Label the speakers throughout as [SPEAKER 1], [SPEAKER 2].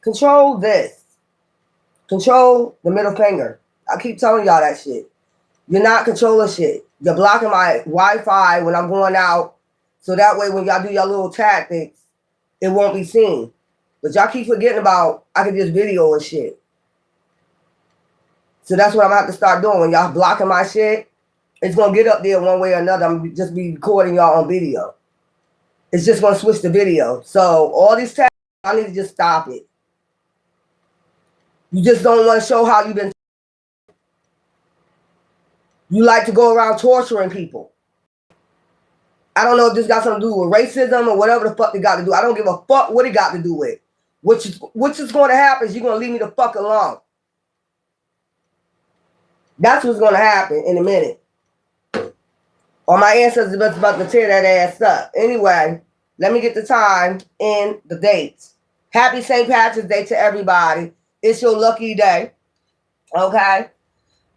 [SPEAKER 1] Control this. Control the middle finger. I keep telling y'all that shit. You're not controlling shit. You're blocking my Wi-Fi when I'm going out. So that way when y'all do your little tactics, it won't be seen. But y'all keep forgetting about I can just video and shit. So that's what I'm going to have to start doing. When y'all blocking my shit, it's going to get up there one way or another. I'm going to just be recording y'all on video. It's just going to switch the video. So all these tactics, I need to just stop it. You just don't want to show how you've been. You like to go around torturing people. I don't know if this got something to do with racism or whatever the fuck they got to do. I don't give a fuck what it got to do with. Which is going to happen is you're going to leave me the fuck alone. That's what's going to happen in a minute. Or my ancestors are about to tear that ass up. Anyway, let me get the time and the dates. Happy St. Patrick's Day to everybody. It's your lucky day. Okay?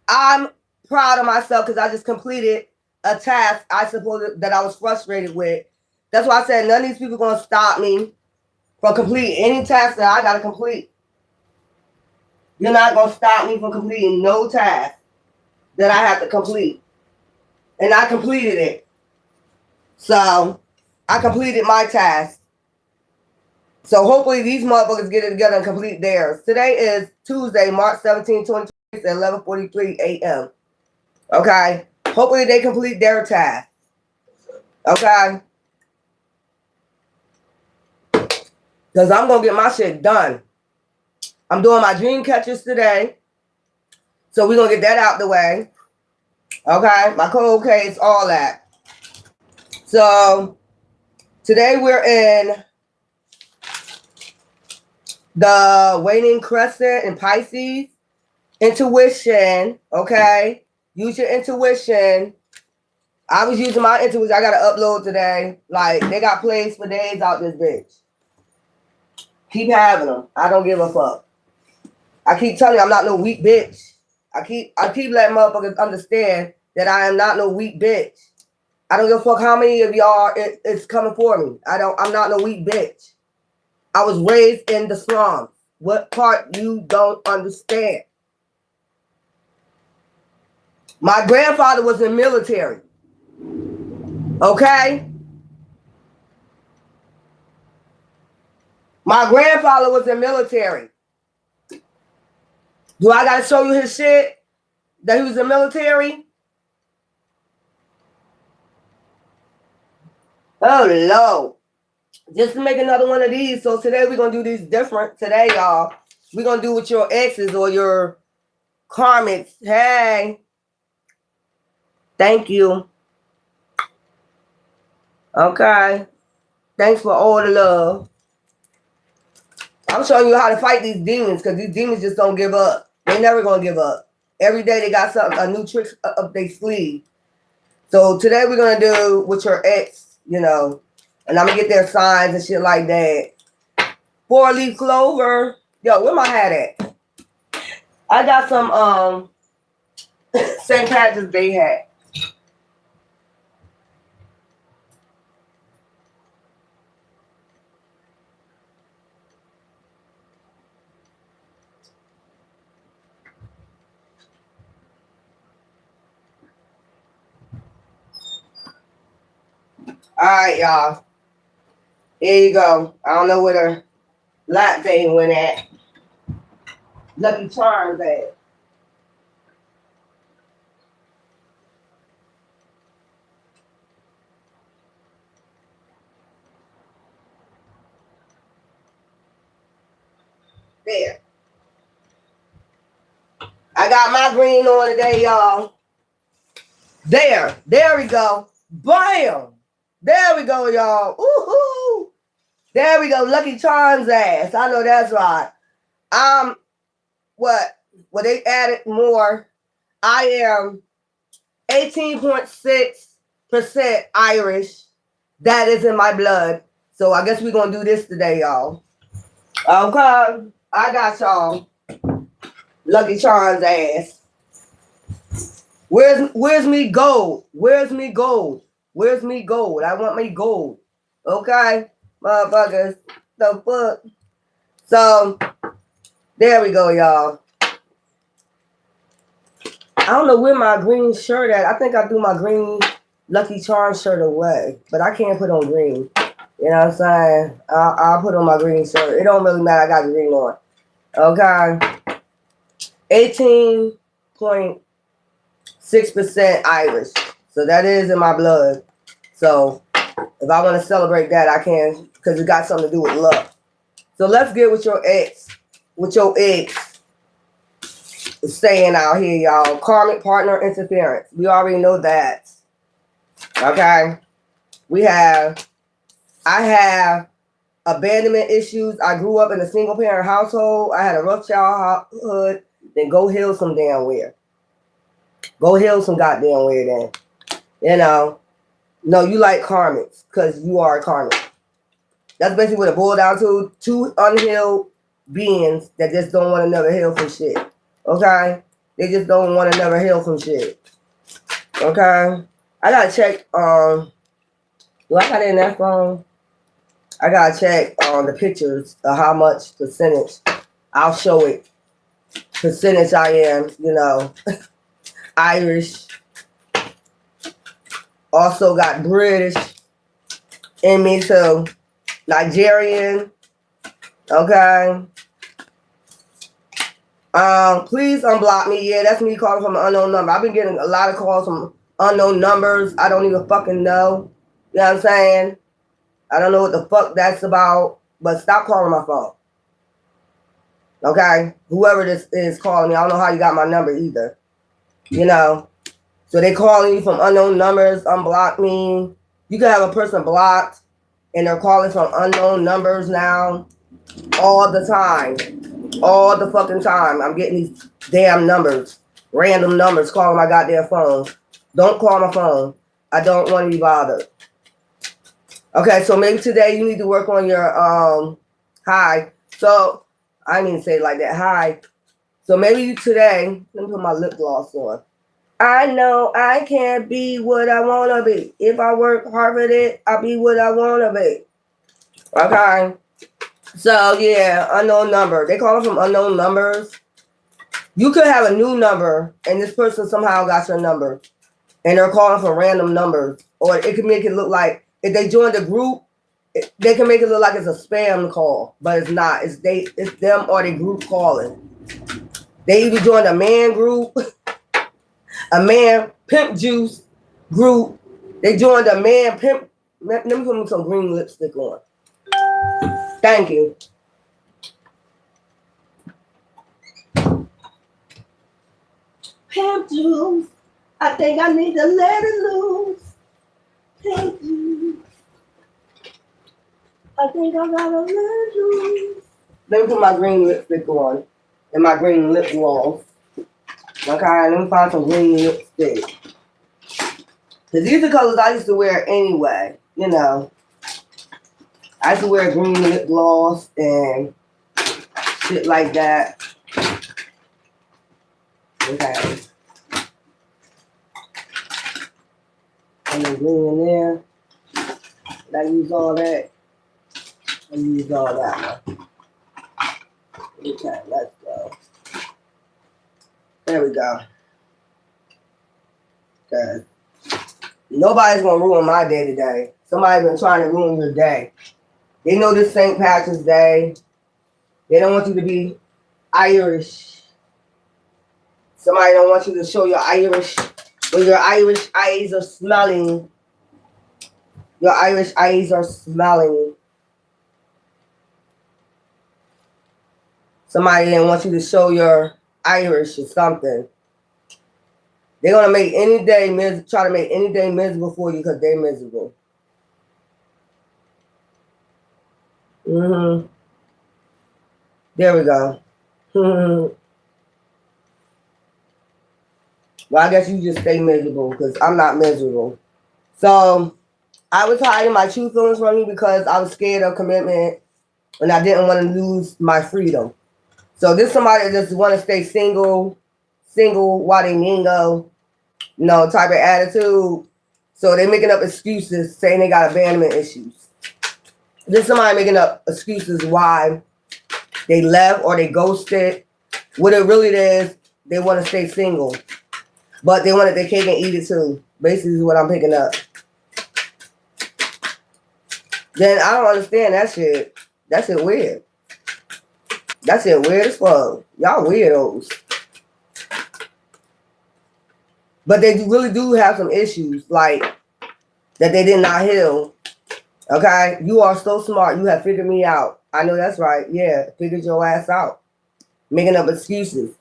[SPEAKER 1] I'm proud of myself because I just completed a task I suppose that I was frustrated with. That's why I said none of these people are going to stop me from completing any task that I got to complete. You're not going to stop me from completing no task that I have to complete. And I completed it. So, I completed my task. So, hopefully these motherfuckers get it together and complete theirs. Today is Tuesday, March 17, 2020 at 11:43 a.m. Okay? Hopefully they complete their task. Okay? Because I'm going to get my shit done. I'm doing my dream catchers today. So we're going to get that out the way. Okay? My cold case, all that. So today we're in the waning crescent in Pisces. Intuition. Okay? Use your intuition. I was using my intuition. I got to upload today. Like, they got plays for days out this bitch. Keep having them. I don't give a fuck. I keep telling you, I'm not no weak bitch. I keep letting motherfuckers understand that I am not no weak bitch. I don't give a fuck how many of y'all it's coming for me. I'm not no weak bitch. I was raised in the slums. What part you don't understand? My grandfather was in the military. Okay? My grandfather was in the military. Do I got to show you his shit? That he was in the military? Oh, Lord. Just to make another one of these. So today we're going to do these different. Today, y'all, we're going to do with your exes or your karmics. Hey. Thank you. Okay. Thanks for all the love. I'm showing you how to fight these demons because these demons just don't give up. They're never going to give up. Every day they got something, a new trick up their sleeve. So today we're going to do with your ex, you know, and I'm going to get their signs and shit like that. 4-leaf clover. Yo, where my hat at? I got some St. Patrick's Day hat. All right, y'all. Here you go. I don't know where the latte went at. Lucky Charms at. There. I got my green on today, y'all. There we go. Bam. There we go, y'all. Woohoo. There we go. Lucky Charms ass. I know that's right. What? Well, they added more. I am 18.6% Irish. That is in my blood. So I guess we're going to do this today, y'all. Okay. I got y'all. Lucky Charms ass. Where's me gold? Where's me gold? Where's me gold? I want me gold. Okay? Motherfuckers. The fuck? So, There we go, y'all. I don't know where my green shirt at. I think I threw my green Lucky Charm shirt away, but I can't put on green. You know what I'm saying? I'll put on my green shirt. It don't really matter. I got the green on. Okay. 18.6% Irish. So that is in my blood. So if I want to celebrate that, I can, because it got something to do with love. So let's get with your ex. With your ex staying out here, y'all. Karmic partner interference. We already know that. Okay. I have abandonment issues. I grew up in a single parent household. I had a rough childhood. Then go heal some damn where. Go heal some goddamn where then. You know. No, you like karmics because you are a karmic. That's basically what it boiled down to. Two unhealed beings that just don't want to never heal from shit. Okay? They just don't want to never heal from shit. Okay? I gotta check, do I got it in that phone? I gotta check on the pictures of how much percentage. I'll show it. Percentage I am, you know, Irish. Also got British in me too. Nigerian. Okay. Please unblock me. Yeah, that's me calling from an unknown number. I've been getting a lot of calls from unknown numbers. I don't even fucking know. You know what I'm saying? I don't know what the fuck that's about. But stop calling my phone. Okay? Whoever this is calling me, I don't know how you got my number either. You know? So they calling you from unknown numbers, unblock me. You can have a person blocked and they're calling from unknown numbers now all the time. All the fucking time. I'm getting these damn numbers, random numbers calling my goddamn phone. Don't call my phone. I don't want to be bothered. Okay, so maybe today you need to work on your hi. So I didn't even say it like that. Hi. So maybe today, let me put my lip gloss on. I know I can't be what I want to be. If I work hard for it, I'll be what I want to be. Okay. So, yeah, unknown number. They call it from unknown numbers. You could have a new number, and this person somehow got your number, and they're calling from random numbers. Or it could make it look like, if they join the group, they can make it look like it's a spam call, but it's not. It's them or the group calling. They either joined a man group, a man pimp juice group. They joined a man pimp. Let me put some green lipstick on. Thank you. Pimp juice. I think I need to let it loose. Pimp juice. I think I gotta let it loose. Let me put my green lipstick on and my green lip gloss. Okay, let me find some green lipstick. Because these are colors I used to wear anyway, you know. I used to wear green lip gloss and shit like that. Okay. And the green in there. Did I use all that? I used all that one. Okay, let's go. There we go. Okay. Nobody's gonna ruin my day today. Somebody's been trying to ruin your day. They know this St. Patrick's Day. They don't want you to be Irish. Somebody don't want you to show your Irish, when your Irish eyes are smelling. Your Irish eyes are smelling. Somebody didn't want you to show your Irish or something. They're gonna make any day try to make any day miserable for you because they're miserable. Mm-hmm. There we go. Mm-hmm. Well, I guess you just stay miserable because I'm not miserable. So I was hiding my true feelings from you because I was scared of commitment and I didn't want to lose my freedom. So this somebody that just want to stay single while they mingle, you know, type of attitude. So they making up excuses saying they got abandonment issues. This somebody making up excuses why They left or they ghosted. What it really is, they want to stay single. But they wanted their cake and eat it too. Basically is what I'm picking up. Then I don't understand that shit. That shit weird. That shit weird as fuck. Y'all weirdos. But they really do have some issues, like, that they did not heal. Okay? You are so smart. You have figured me out. I know that's right. Yeah, figured your ass out. Making up excuses.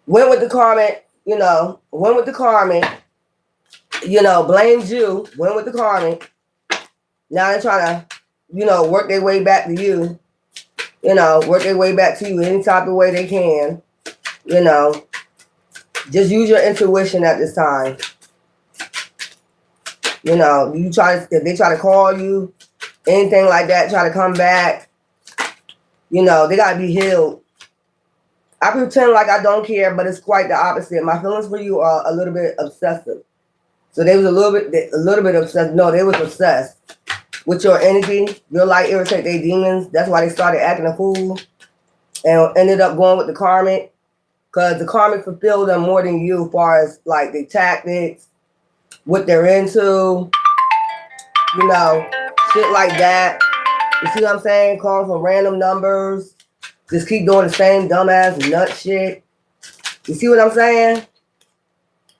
[SPEAKER 1] Went with the karmic, went with the karmic, blamed you, went with the karmic. Now they're trying to, work their way back to you. Work their way back to you any type of way they can. Just use your intuition at this time. If they try to call you, anything like that, try to come back, they gotta be healed. I pretend like I don't care, but it's quite the opposite. My feelings for you are a little bit obsessive. So they was a little bit obsessed. No, they was obsessed with your energy. Your light irritate their demons. That's why they started acting a fool and ended up going with the karmic. Because the karmic fulfilled them more than you as far as like their tactics, what they're into, shit like that. You see what I'm saying? Calling from random numbers. Just keep doing the same dumbass nut shit. You see what I'm saying?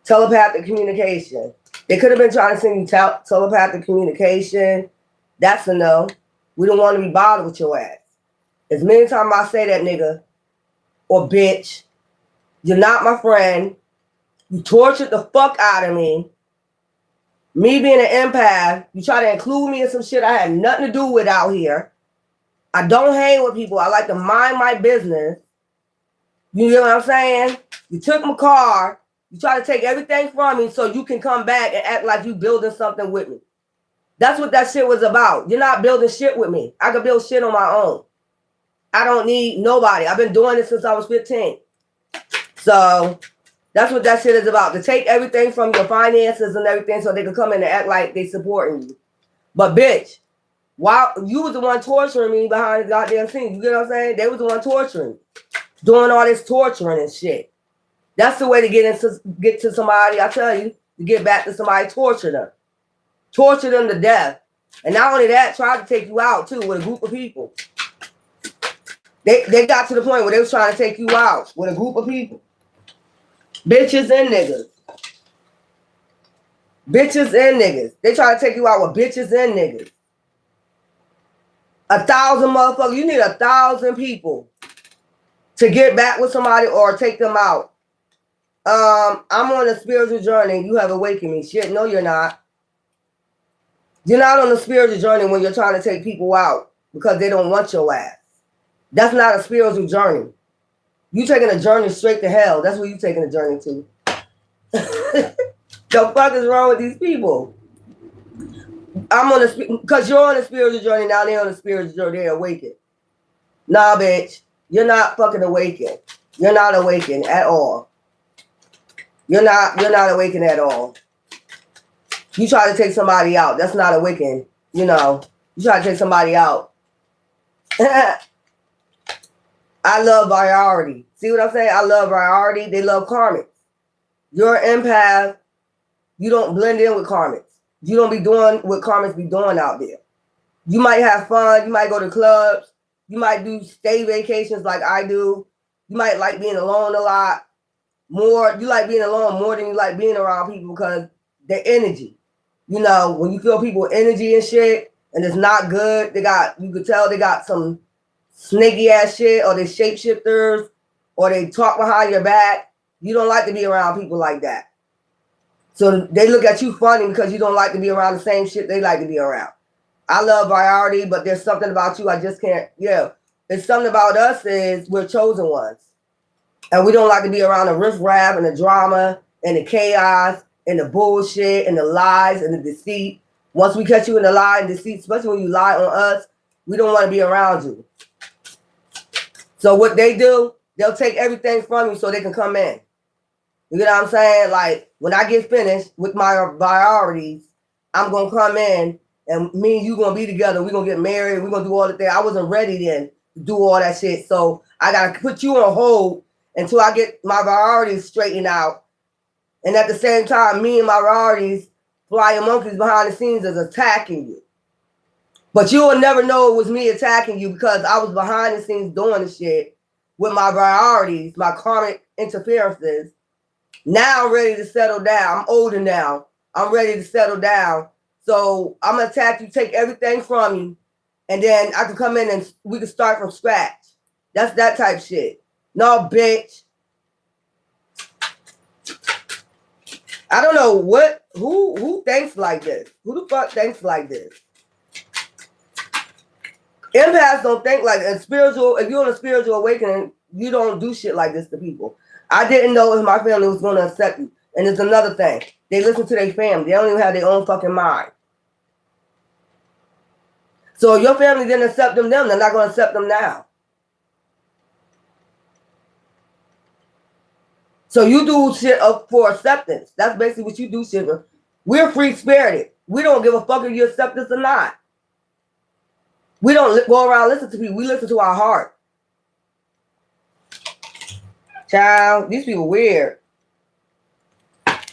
[SPEAKER 1] Telepathic communication. They could have been trying to send you telepathic communication. That's a no. We don't want to be bothered with your ass. As many times I say that, nigga or bitch, you're not my friend. You tortured the fuck out of me. Me being an empath, you try to include me in some shit I had nothing to do with out here. I don't hang with people. I like to mind my business. You know what I'm saying? You took my car. You try to take everything from me so you can come back and act like you building something with me. That's what that shit was about. You're not building shit with me. I can build shit on my own. I don't need nobody. I've been doing this since I was 15. So that's what that shit is about. To take everything from your finances and everything so they can come in and act like they supporting you. But bitch, while you was the one torturing me behind the goddamn scene. You get what I'm saying? They was the one torturing. Doing all this torturing and shit. That's the way to get to somebody, I tell you, to get back to somebody, torture them. Torture them to death. And not only that, try to take you out too with a group of people. They got to the point where they was trying to take you out with a group of people. Bitches and niggas. Bitches and niggas. They try to take you out with bitches and niggas. 1,000 motherfuckers. You need 1,000 people to get back with somebody or take them out. I'm on a spiritual journey. You have awakened me. Shit, no, you're not. You're not on a spiritual journey when you're trying to take people out because they don't want your ass. That's not a spiritual journey. You taking a journey straight to hell. That's where you taking a journey to. The fuck is wrong with these people? Because you're on a spiritual journey now. They're on a spiritual journey. They're awakened. Nah, bitch. You're not fucking awakened. You're not awakened at all. You're not awakened at all. You try to take somebody out. That's not awakened. You try to take somebody out. I love variety. See what I'm saying? I love variety. They love karmics. You're an empath. You don't blend in with karmics. You don't be doing what karmics be doing out there. You might have fun. You might go to clubs. You might do stay vacations like I do. You might like being alone a lot more. You like being alone more than you like being around people because their energy. When you feel people energy and shit and it's not good, you could tell they got some snaky ass shit or they shapeshifters or they talk behind your back. You don't like to be around people like that. So they look at you funny because you don't like to be around the same shit they like to be around. I love variety, but there's something about you I just can't. Yeah, there's something about us is we're chosen ones. And we don't like to be around the riffraff and the drama and the chaos and the bullshit and the lies and the deceit. Once we catch you in the lie and deceit, especially when you lie on us, we don't want to be around you. So what they do, they'll take everything from you so they can come in. You get what I'm saying? Like, when I get finished with my priorities, I'm going to come in and me and you gonna be together. We're gonna get married. We're gonna do all the things. I wasn't ready then to do all that shit. So I gotta put you on hold until I get my priorities straightened out. And at the same time, me and my priorities, flying monkeys behind the scenes, is attacking you. But you will never know it was me attacking you because I was behind the scenes doing the shit with my priorities, my karmic interferences. Now I'm ready to settle down. I'm older now. I'm ready to settle down. So I'm gonna attack you, take everything from you, and then I can come in and we can start from scratch. That's that type shit. No, bitch. I don't know who thinks like this. Who the fuck thinks like this? Empaths don't think like that. Spiritual. If you're on a spiritual awakening, you don't do shit like this to people. I didn't know if my family was going to accept you. And it's another thing. They listen to their family. They don't even have their own fucking mind. So if your family didn't accept them, they're not going to accept them now. So you do shit up for acceptance. That's basically what you do shit for. We're free-spirited. We don't give a fuck if you accept us or not. We don't go around listening to people. We listen to our heart. Child, these people weird.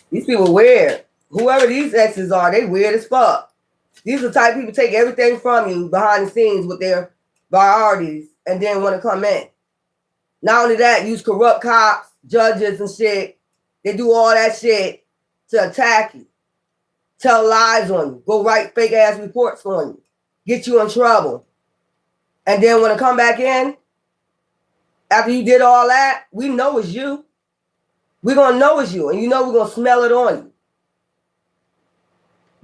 [SPEAKER 1] These people weird. Whoever these exes are, they weird as fuck. These are the type of people take everything from you behind the scenes with their priorities and then want to come in. Not only that, use corrupt cops, judges and shit. They do all that shit to attack you. Tell lies on you. Go write fake ass reports on you. Get you in trouble. And then when it come back in, after you did all that, we know it's you. We're going to know it's you. And you know we're going to smell it on you.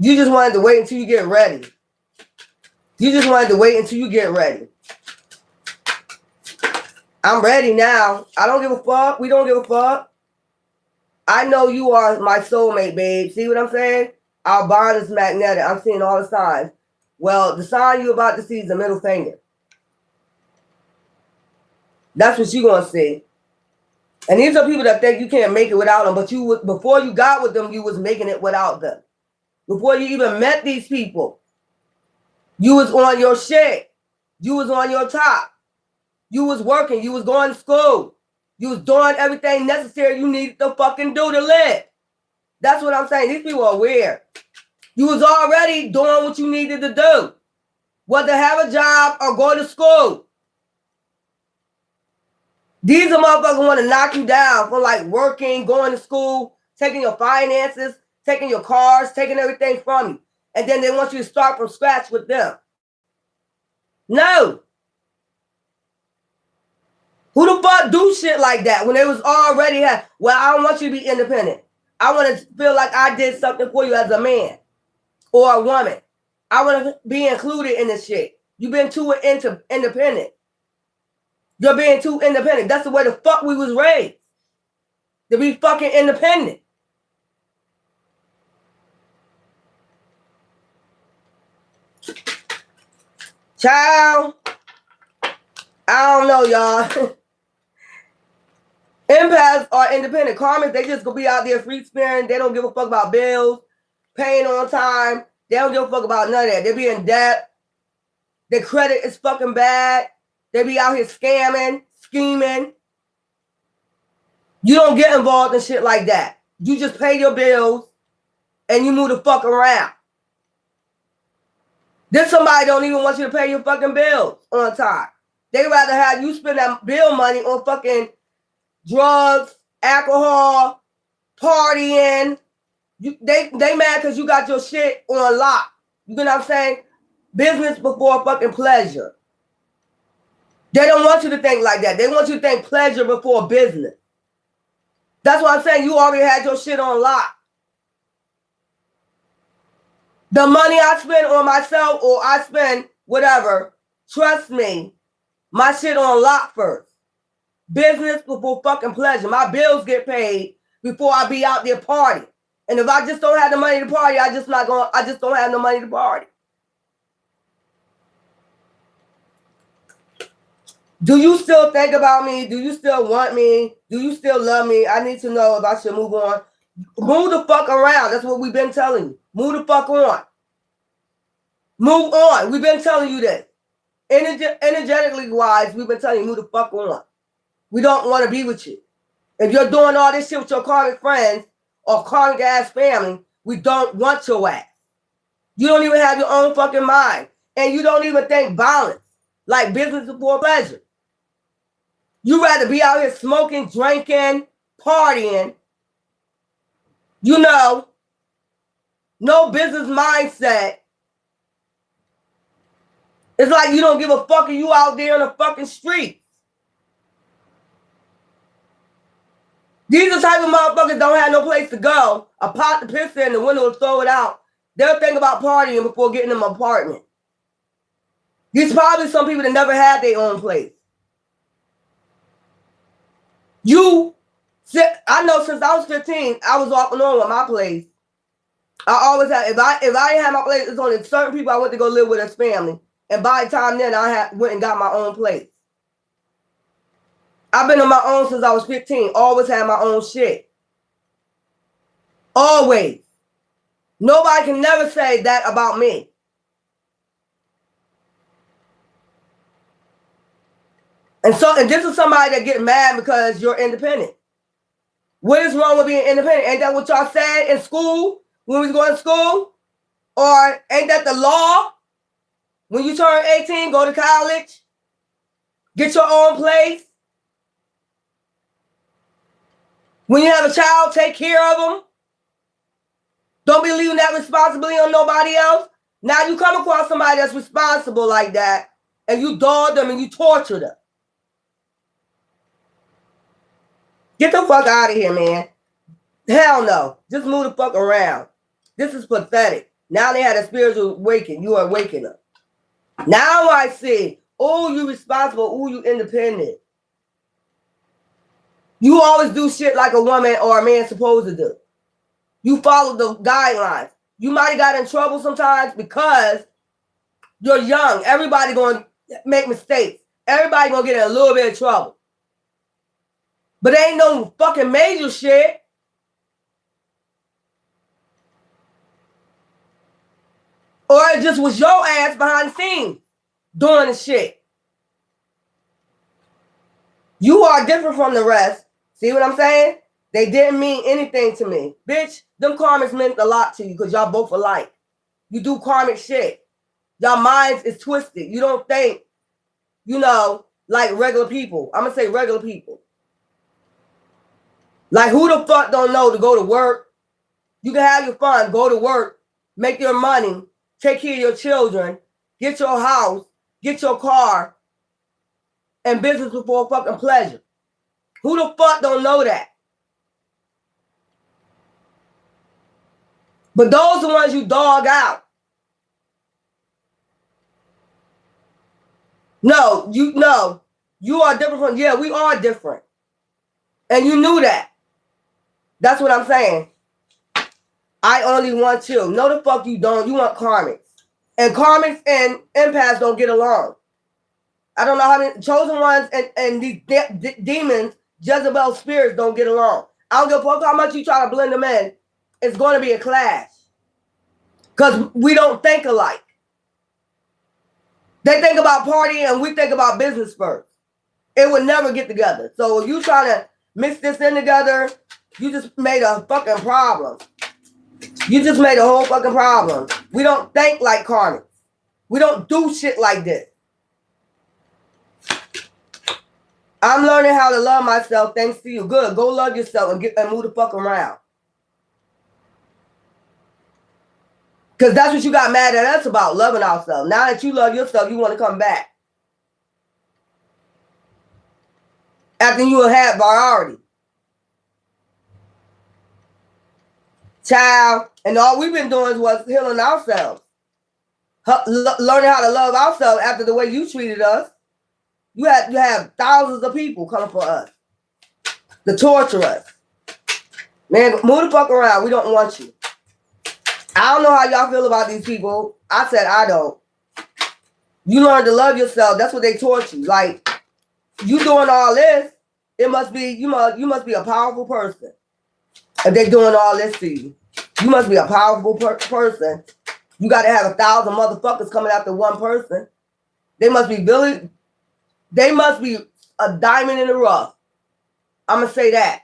[SPEAKER 1] You just wanted to wait until you get ready. You just wanted to wait until you get ready. I'm ready now. I don't give a fuck. We don't give a fuck. I know you are my soulmate, babe. See what I'm saying? Our bond is magnetic. I'm seeing all the signs. Well, the sign you're about to see is the middle finger. That's what you're going to see. And these are people that think you can't make it without them. But you, before you got with them, you was making it without them. Before you even met these people, you was on your shit. You was on your top. You was working. You was going to school. You was doing everything necessary you needed to fucking do to live. That's what I'm saying. These people are weird. You was already doing what you needed to do. Whether have a job or go to school. These are motherfuckers want to knock you down for like working, going to school, taking your finances, taking your cars, taking everything from you. And then they want you to start from scratch with them. No. Who the fuck do shit like that when they was already well, I don't want you to be independent. I want to feel like I did something for you as a man or a woman. I want to be included in this shit. You've been too independent. You're being too independent. That's the way the fuck we was raised. To be fucking independent. Child. I don't know, y'all. Empaths are independent. Karmic, they just gonna be out there free sparing. They don't give a fuck about bills, paying on time. They don't give a fuck about none of that. They be in debt. Their credit is fucking bad. They be out here scamming, scheming. You don't get involved in shit like that. You just pay your bills and you move the fuck around. Then somebody don't even want you to pay your fucking bills on time. They rather have you spend that bill money on fucking drugs, alcohol, partying. They mad because you got your shit on lock. You know what I'm saying? Business before fucking pleasure. They don't want you to think like that. They want you to think pleasure before business. That's what I'm saying. You already had your shit on lock. The money I spend on myself or I spend whatever, trust me, my shit on lock first. Business before fucking pleasure. My bills get paid before I be out there partying. And if I just don't have the money to party, I just don't have no money to party. Do you still think about me? Do you still want me? Do you still love me? I need to know if I should move on. Move the fuck around. That's what we've been telling you. Move the fuck on. Move on. We've been telling you this. Energetically wise, we've been telling you, move the fuck on. We don't want to be with you. If you're doing all this shit with your karmic friends or karmic ass family, we don't want your ass. You don't even have your own fucking mind. And you don't even think balance, like business before pleasure. You rather be out here smoking, drinking, partying, you know, no business mindset. It's like you don't give a fuck and you out there in the fucking streets. These are the type of motherfuckers don't have no place to go. A pot to piss in, the window will throw it out. They'll think about partying before getting them an apartment. These probably some people that never had their own place. I know since I was 15, I was off and on with my place. I always had, if I didn't have my place, it's only certain people I went to go live with as family. And by the time then, I went and got my own place. I've been on my own since I was 15. Always had my own shit. Always. Nobody can never say that about me. And this is somebody that get mad because you're independent. What is wrong with being independent? Ain't that what y'all said in school when we was going to school? Or ain't that the law? When you turn 18, go to college, get your own place. When you have a child, take care of them. Don't be leaving that responsibility on nobody else. Now you come across somebody that's responsible like that, and you dog them and you torture them. Get the fuck out of here, man. Hell no. Just move the fuck around. This is pathetic. Now they had a spiritual awakening. You are waking up. Now I see, oh, you responsible. Oh, you independent. You always do shit like a woman or a man supposed to do. You follow the guidelines. You might have got in trouble sometimes because you're young. Everybody going to make mistakes. Everybody going to get in a little bit of trouble. But ain't no fucking major shit. Or it just was your ass behind the scenes doing the shit. You are different from the rest. See what I'm saying? They didn't mean anything to me. Bitch, them karmics meant a lot to you because y'all both alike. You do karmic shit. Y'all minds is twisted. You don't think, you know, like regular people. I'm going to say regular people. Like who the fuck don't know to go to work? You can have your fun, go to work, make your money, take care of your children, get your house, get your car, and business before fucking pleasure. Who the fuck don't know that? But those are the ones you dog out. No, you are different from, yeah, we are different. And you knew that. That's what I'm saying. I only want you. No, the fuck you don't. You want karmics. And karmics and empaths don't get along. I don't know how many chosen ones and these demons, Jezebel spirits don't get along. I don't give a fuck how much you try to blend them in. It's going to be a clash. Because we don't think alike. They think about partying and we think about business first. It would never get together. So if you trying to mix this in together, you just made a fucking problem. You just made a whole fucking problem. We don't think like karmics. We don't do shit like this. I'm learning how to love myself thanks to you. Good. Go love yourself and move the fuck around. Because that's what you got mad at us about, loving ourselves. Now that you love yourself, you want to come back. After you had priority. Child, and all we've been doing was healing ourselves. Learning how to love ourselves after the way you treated us. You have thousands of people coming for us to torture us. Man, move the fuck around. We don't want you. I don't know how y'all feel about these people. I said I don't. You learn to love yourself. That's what they taught you. Like, you doing all this, it must be, you must be a powerful person. If they're doing all this to you. You must be a powerful person You got to have 1,000 motherfuckers coming after one person. They must be a diamond in the rough. I'm going to say that.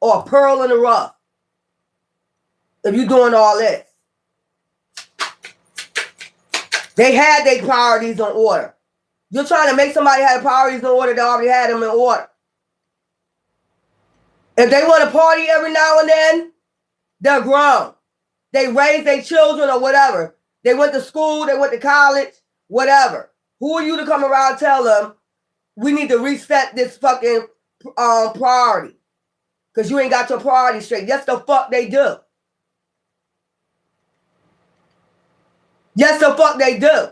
[SPEAKER 1] Or a pearl in the rough. If you're doing all this. They had their priorities in order. You're trying to make somebody have priorities in order. They already had them in order. If they want to party every now and then, they're grown. They raised their children or whatever. They went to school, they went to college, whatever. Who are you to come around and tell them we need to reset this fucking priority? Because you ain't got your priorities straight. Yes, the fuck they do. Yes, the fuck they do.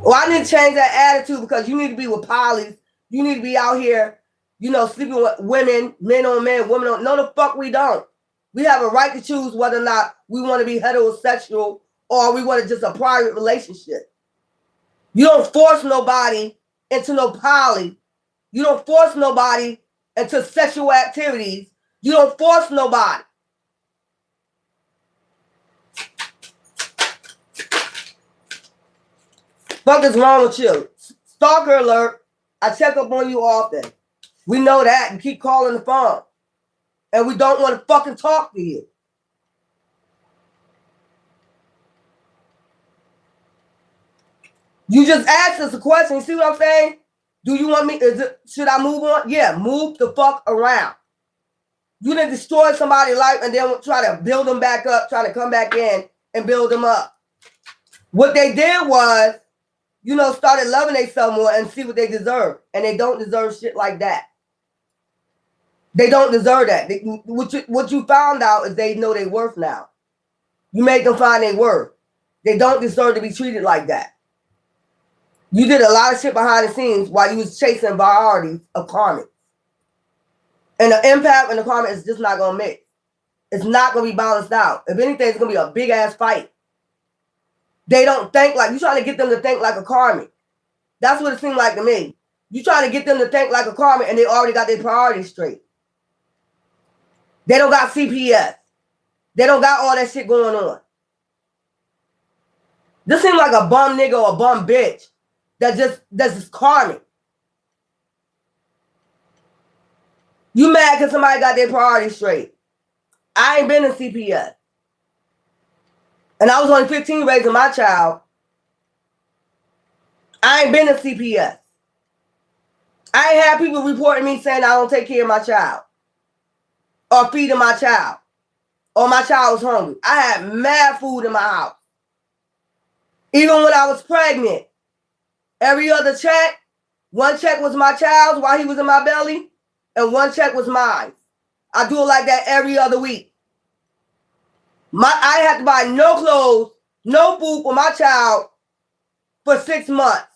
[SPEAKER 1] Well, I need to change that attitude because you need to be with polys. You need to be out here, you know, sleeping with women, men on men, women on. No, the fuck we don't. We have a right to choose whether or not we want to be heterosexual or we want to just a private relationship. You don't force nobody into no poly. You don't force nobody into sexual activities. You don't force nobody. Fuck is wrong with you? Stalker alert. I check up on you often. We know that. You keep calling the phone. And we don't want to fucking talk to you. You just asked us a question. You see what I'm saying? Do you want me? Should I move on? Yeah, move the fuck around. You didn't destroy somebody's life and then try to build them back up, try to come back in and build them up. What they did was, you know, started loving themselves more and see what they deserve. And they don't deserve shit like that. They don't deserve that. What you found out is they know their worth now. You made them find their worth. They don't deserve to be treated like that. You did a lot of shit behind the scenes while you was chasing priorities of karmic. And the empath and the karmic is just not going to mix. It's not going to be balanced out. If anything, it's going to be a big-ass fight. They don't think like, you trying to get them to think like a karmic. That's what it seemed like to me. You trying to get them to think like a karmic and they already got their priorities straight. They don't got CPS. They don't got all that shit going on. This seems like a bum nigga or a bum bitch that's just karmic. You mad because somebody got their priorities straight. I ain't been in CPS. And I was only 15 raising my child. I ain't been in CPS. I ain't had people reporting me saying I don't take care of my child. Or feeding my child. Or my child was hungry. I had mad food in my house. Even when I was pregnant. Every other check, one check was my child's while he was in my belly, and one check was mine. I do it like that every other week. I had to buy no clothes, no food for my child for 6 months.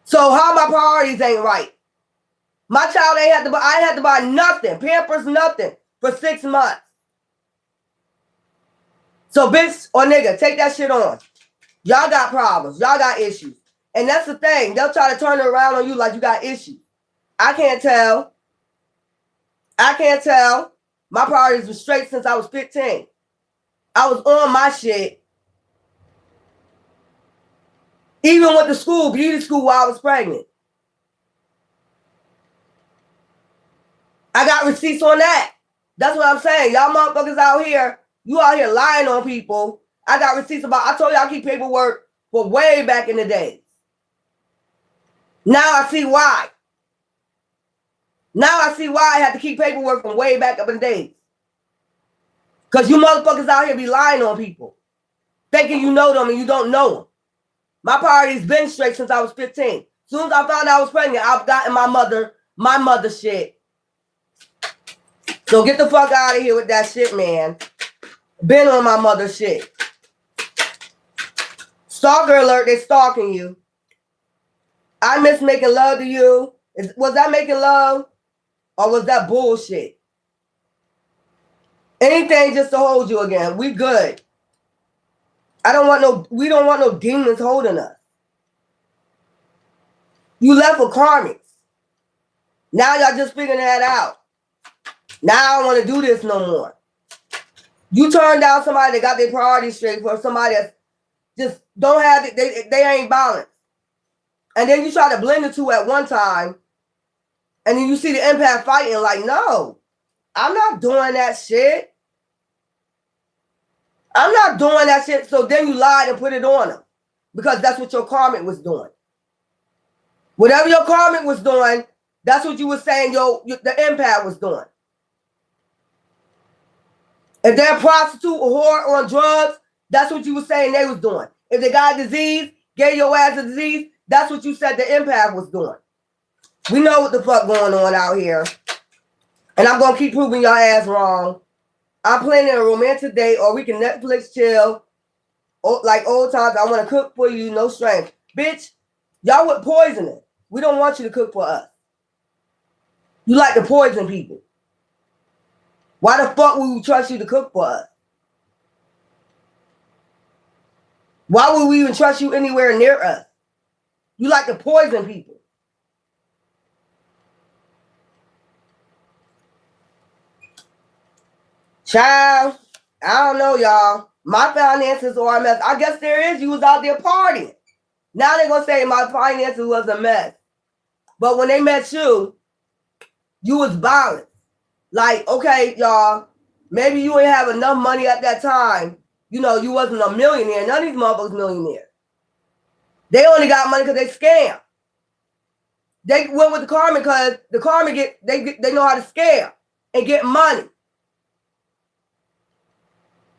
[SPEAKER 1] So how my priorities ain't right? My child I had to buy nothing, Pampers, nothing for 6 months. So bitch or nigga, take that shit on. Y'all got problems. Y'all got issues. And that's the thing. They'll try to turn it around on you like you got issues. I can't tell. I can't tell. My priorities were straight since I was 15. I was on my shit. Even went to school, beauty school, while I was pregnant. I got receipts on that. That's what I'm saying. Y'all motherfuckers out here, you out here lying on people. I got receipts I told you I keep paperwork for way back in the days. Now I see why. Now I see why I had to keep paperwork from way back up in the days. Because you motherfuckers out here be lying on people. Thinking you know them and you don't know them. My priorities been straight since I was 15. As soon as I found out I was pregnant, I've gotten my mother shit. So get the fuck out of here with that shit, man. Been on my mother shit. Stalker alert, they stalking you. I miss making love to you. Was that making love? Or was that bullshit? Anything just to hold you again. We good. We don't want no demons holding us. You left for karmics. Now y'all just figuring that out. Now I don't want to do this no more. You turn down somebody that got their priorities straight for somebody that just don't have it, they ain't balanced. And then you try to blend the two at one time, and then you see the empath fighting like, no, I'm not doing that shit. I'm not doing that shit. So then you lied and put it on them because that's what your karmic was doing. Whatever your karmic was doing, that's what you were saying the empath was doing. If they're a prostitute or whore or on drugs, that's what you were saying they was doing. If they got a disease, gave your ass a disease, that's what you said the empath was doing. We know what the fuck going on out here. And I'm going to keep proving your ass wrong. I'm planning a romantic date, or we can Netflix chill. Like old times, I want to cook for you, no strength. Bitch, y'all would poison it. We don't want you to cook for us. You like to poison people. Why the fuck would we trust you to cook for us? Why would we even trust you anywhere near us? You like to poison people. Child, I don't know, y'all. My finances are a mess. I guess there is. You was out there partying. Now they're going to say my finances was a mess. But when they met you, you was balanced. Like, okay, y'all, maybe you didn't have enough money at that time. You know, you wasn't a millionaire. None of these motherfuckers millionaires. They only got money because they scam. They went with the Karmic because the Karmic they know how to scam and get money.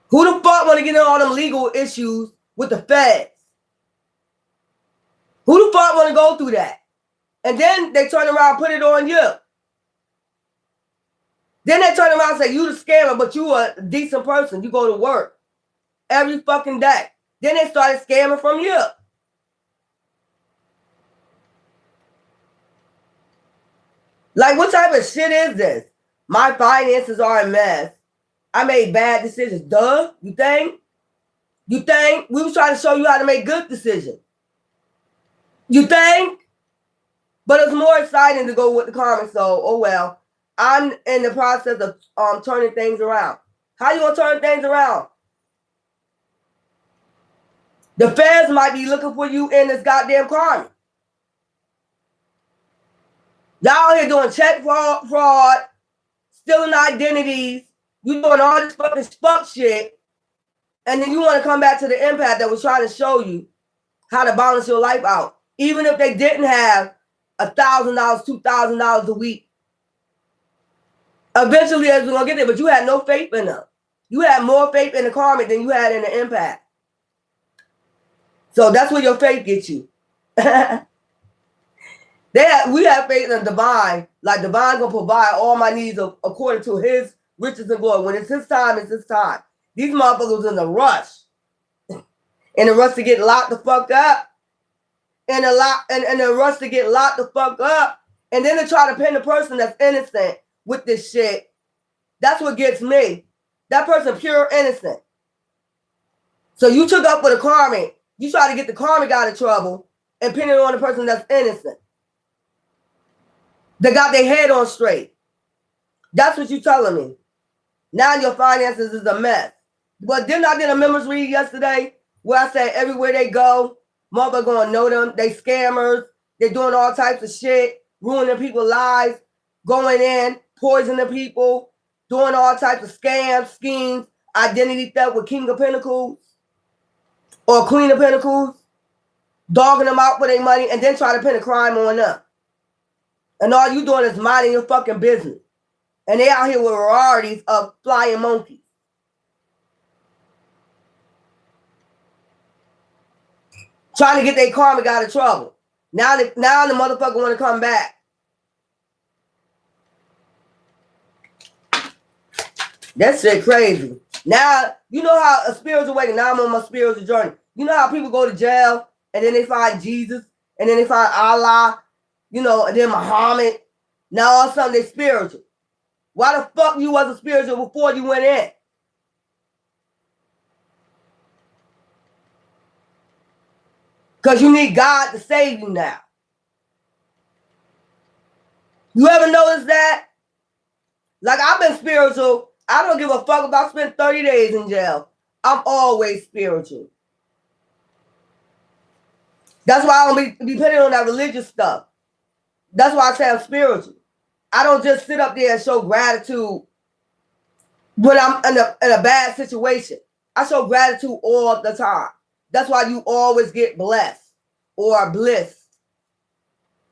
[SPEAKER 1] Who the fuck want to get in all them legal issues with the feds? Who the fuck want to go through that? And then they turn around and put it on you. Then they turn around and say, you the scammer, but you a decent person. You go to work every fucking day. Then they started scamming from you. Like, what type of shit is this? My finances are a mess. I made bad decisions. Duh, you think? You think? We was trying to show you how to make good decisions. You think? But it's more exciting to go with the Karmic, so, oh well. I'm in the process of turning things around. How you gonna turn things around? The feds might be looking for you in this goddamn Karmic. Y'all here doing check fraud, stealing identities, you doing all this fucking fuck shit, and then you want to come back to the empath that was trying to show you how to balance your life out. Even if they didn't have $1,000, $2,000 a week. Eventually, as we're going to get there, but you had no faith in them. You had more faith in the Karmic than you had in the empath. So that's where your faith gets you. We have faith in divine. Like divine going to provide all my needs according to his riches and glory. When it's his time, it's his time. These motherfuckers in a rush. In a rush to get locked the fuck up. In a rush to get locked the fuck up. And then to try to pin the person that's innocent with this shit. That's what gets me. That person pure innocent. So you took up with a Karmic. You try to get the Karmic out of trouble and pin it on the person that's innocent. They got their head on straight. That's what you telling me. Now your finances is a mess. But didn't I get a members read yesterday where I said everywhere they go, mother gonna know them. They scammers. They're doing all types of shit, ruining people's lives, going in, poisoning people, doing all types of scams, schemes, identity theft with King of Pentacles or Queen of Pentacles, dogging them out for their money, and then try to pin a crime on them. And all you doing is minding your fucking business. And they out here with varieties of flying monkeys. Trying to get their Karmic out of trouble. Now the motherfucker want to come back. That shit crazy. Now, you know how a spiritual awakening, now I'm on my spiritual journey. You know how people go to jail and then they find Jesus and then they find Allah, and then Muhammad. Now all of a sudden they spiritual. Why the fuck you wasn't spiritual before you went in? Because you need God to save you now. You ever notice that? Like, I've been spiritual. I don't give a fuck if I spend 30 days in jail. I'm always spiritual. That's why I don't be depending on that religious stuff. That's why I say I'm spiritual. I don't just sit up there and show gratitude when I'm in a bad situation. I show gratitude all the time. That's why you always get blessed or bliss.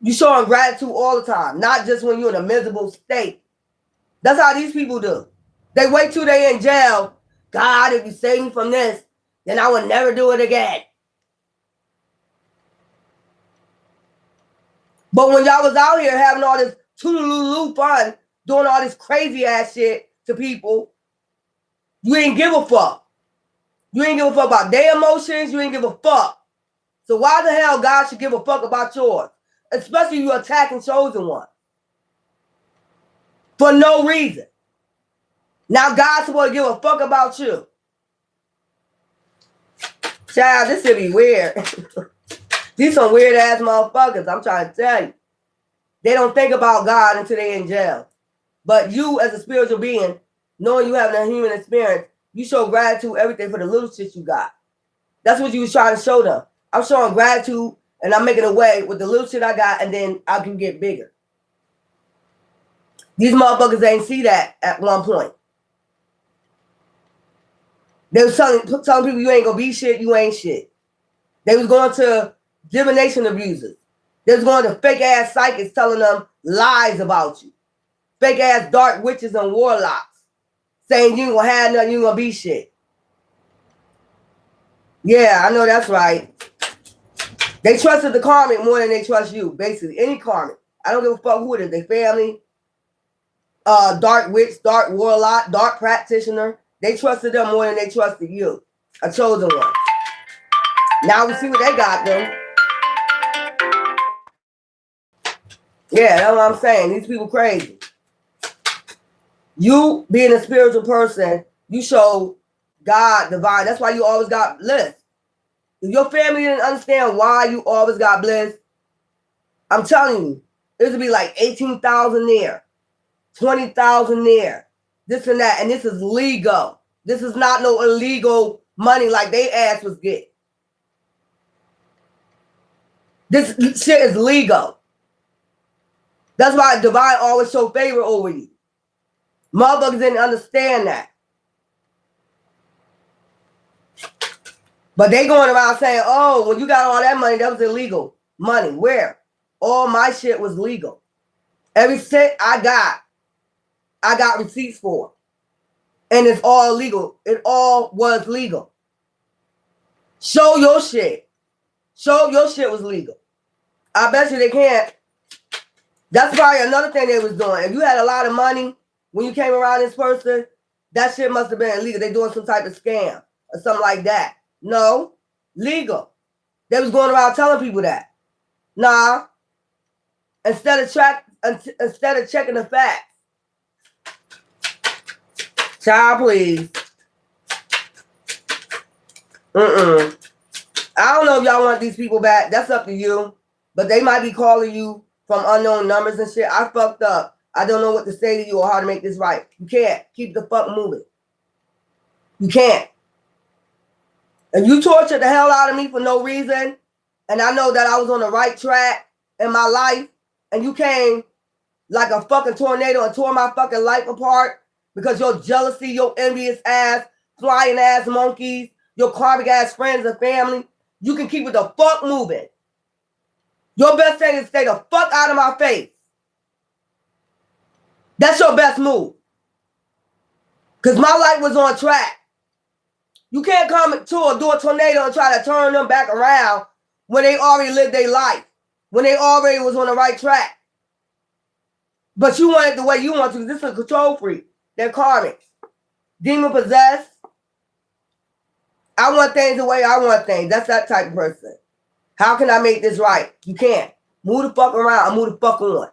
[SPEAKER 1] You showing gratitude all the time, not just when you're in a miserable state. That's how these people do. They wait till they in jail. God, if you save me from this, then I will never do it again. But when y'all was out here having all this toodaloo fun, doing all this crazy ass shit to people, you ain't give a fuck. You ain't give a fuck about their emotions. You ain't give a fuck. So why the hell God should give a fuck about yours? Especially you attacking chosen one. For no reason. Now God's supposed to give a fuck about you. Child, this should be weird. These some weird ass motherfuckers, I'm trying to tell you. They don't think about God until they're in jail. But you as a spiritual being, knowing you having a human experience, you show gratitude, everything for the little shit you got. That's what you was trying to show them. I'm showing gratitude and I'm making a way with the little shit I got, and then I can get bigger. These motherfuckers ain't see that at one point. They was telling people you ain't gonna be shit, you ain't shit. They was going to divination abusers. They was going to fake ass psychics telling them lies about you. Fake ass dark witches and warlocks saying you ain't gonna have nothing, you ain't gonna be shit. Yeah, I know that's right. They trusted the karmic more than they trust you, basically. Any karmic. I don't give a fuck who it is. They family, dark witch, dark warlock, dark practitioner. They trusted them more than they trusted you, a chosen one. Now we see what they got, though. Yeah, that's what I'm saying. These people crazy. You being a spiritual person, you show God divine. That's why you always got bliss. If your family didn't understand why you always got bliss, I'm telling you, it would be like 18,000 there, 20,000 there, this and that. And this is legal. This is not no illegal money like they ass was getting. This shit is legal. That's why divine always show favor over you. Motherfuckers didn't understand that. But they going around saying, oh, when you got all that money, that was illegal money. Where? All my shit was legal. Every cent I got receipts for. And it's all legal. It all was legal. Show your shit. Show your shit was legal. I bet you they can't. That's probably another thing they was doing. If you had a lot of money when you came around this person, that shit must have been illegal. They doing some type of scam or something like that. No, legal. They was going around telling people that. Nah. Instead of checking the facts. Child, please. I don't know if y'all want these people back. That's up to you. But they might be calling you from unknown numbers and shit. I fucked up. I don't know what to say to you or how to make this right. You can't. Keep the fuck moving. You can't. And you tortured the hell out of me for no reason. And I know that I was on the right track in my life. And you came like a fucking tornado and tore my fucking life apart because your jealousy, your envious ass, flying ass monkeys, your karmic ass friends and family. You can keep it the fuck moving. Your best thing is stay the fuck out of my face. That's your best move. Because my life was on track. You can't come to do a tornado and try to turn them back around when they already lived their life. When they already was on the right track. But you want it the way you want to. This is a control freak. They're karmics. Demon possessed. I want things the way I want things. That's that type of person. How can I make this right? You can't. Move the fuck around and move the fuck on.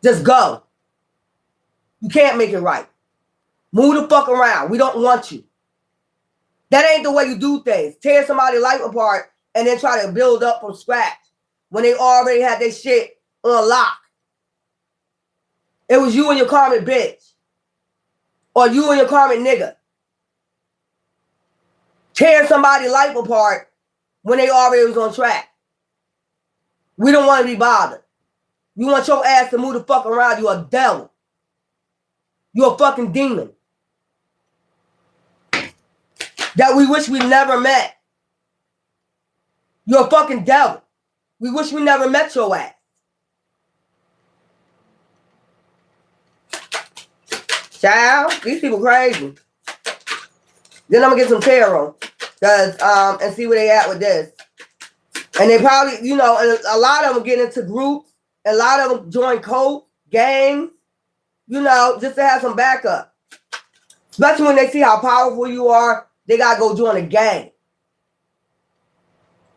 [SPEAKER 1] Just go. You can't make it right. Move the fuck around. We don't want you. That ain't the way you do things. Tear somebody's life apart and then try to build up from scratch when they already had their shit on lock. It was you and your karmic bitch. Or you and your karmic nigga. Tear somebody's life apart when they already was on track. We don't want to be bothered. You want your ass to move the fuck around. You a devil. You a fucking demon. That we wish we never met. You're a fucking devil. We wish we never met your ass. Child, these people crazy. Then I'm gonna get some tarot. And see where they at with this. And they probably, you know, and a lot of them get into groups. A lot of them join cults, gangs, you know, just to have some backup. Especially when they see how powerful you are, they gotta go join a gang.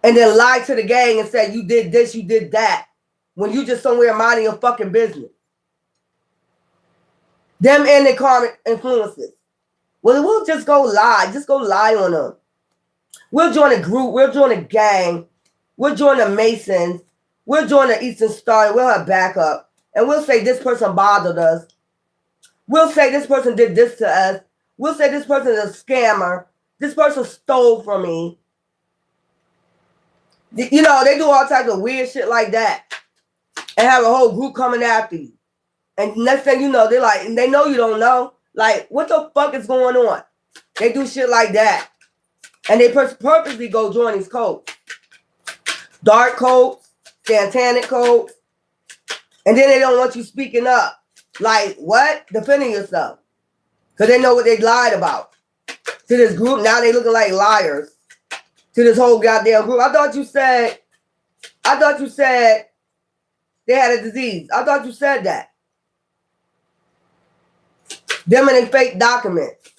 [SPEAKER 1] And then lie to the gang and say, you did this, you did that. When you just somewhere minding your fucking business. Them and their karmic influences. Well, we'll just go lie. Just go lie on them. We'll join a group. We'll join a gang. We'll join the Masons. We'll join the Eastern Star. We'll have backup. And we'll say this person bothered us. We'll say this person did this to us. We'll say this person is a scammer. This person stole from me. You know, they do all types of weird shit like that. And have a whole group coming after you. And next thing you know, they're like, and they know you don't know. Like, what the fuck is going on? They do shit like that. And they purposely go join these cults. Dark cults, satanic cults. And then they don't want you speaking up. Like, what? Defending yourself. Because they know what they lied about. To this group, now they looking like liars. To this whole goddamn group. I thought you said they had a disease. I thought you said that. Them and they fake documents.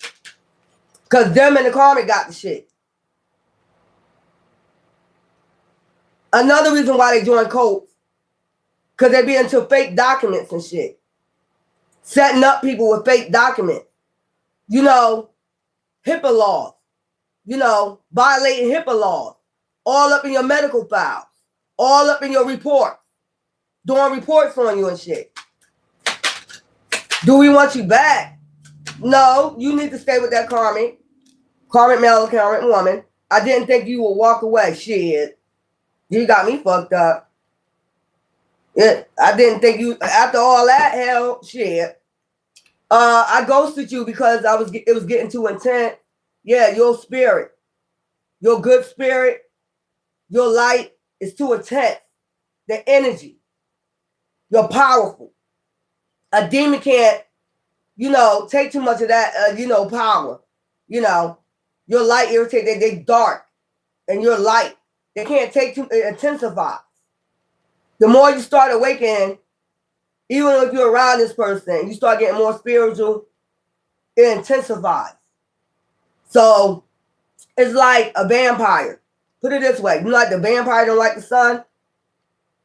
[SPEAKER 1] Because them and the Karmic got the shit. Another reason why they join cults. Because they be into fake documents and shit. Setting up people with fake documents. You know, HIPAA laws. You know, violating HIPAA laws. All up in your medical files. All up in your reports. Doing reports on you and shit. Do we want you back? No, you need to stay with that karmic male, karmic woman. I didn't think you would walk away. Shit. You got me fucked up. I didn't think you, after all that hell, shit. I ghosted you because it was getting too intense. Yeah, your spirit, your good spirit, your light is too intense. The energy, you're powerful. A demon can't, you know, take too much of that, you know, power. You know, your light irritates, they dark. And your light, they can't take too, it intensifies. The more you start awakening, even if you're around this person, you start getting more spiritual, it intensifies. So, it's like a vampire. Put it this way, you know, like the vampire don't like the sun?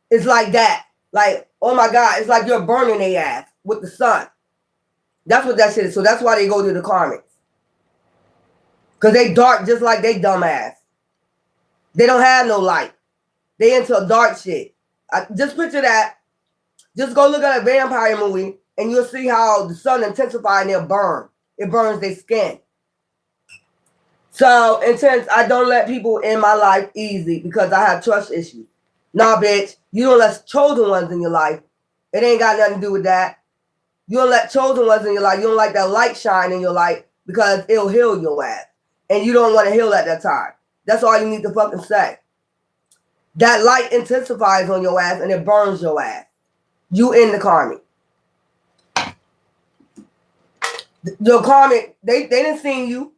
[SPEAKER 1] It's like that. Like, oh my God, it's like you're burning their ass with the sun. That's what that shit is. So that's why they go to the Karmics. Because they dark just like they dumbass. They don't have no light. They into a dark shit. Just picture that. Just go look at a vampire movie and you'll see how the sun intensifies and they'll burn. It burns their skin. So, and since I don't let people in my life easy because I have trust issues. Nah, bitch. You don't let chosen ones in your life. It ain't got nothing to do with that. You don't let chosen ones in your life. You don't like that light shine in your life because it'll heal your ass. And you don't want to heal at that time. That's all you need to fucking say. That light intensifies on your ass and it burns your ass. You in the karmic. Your karmic, they didn't see you.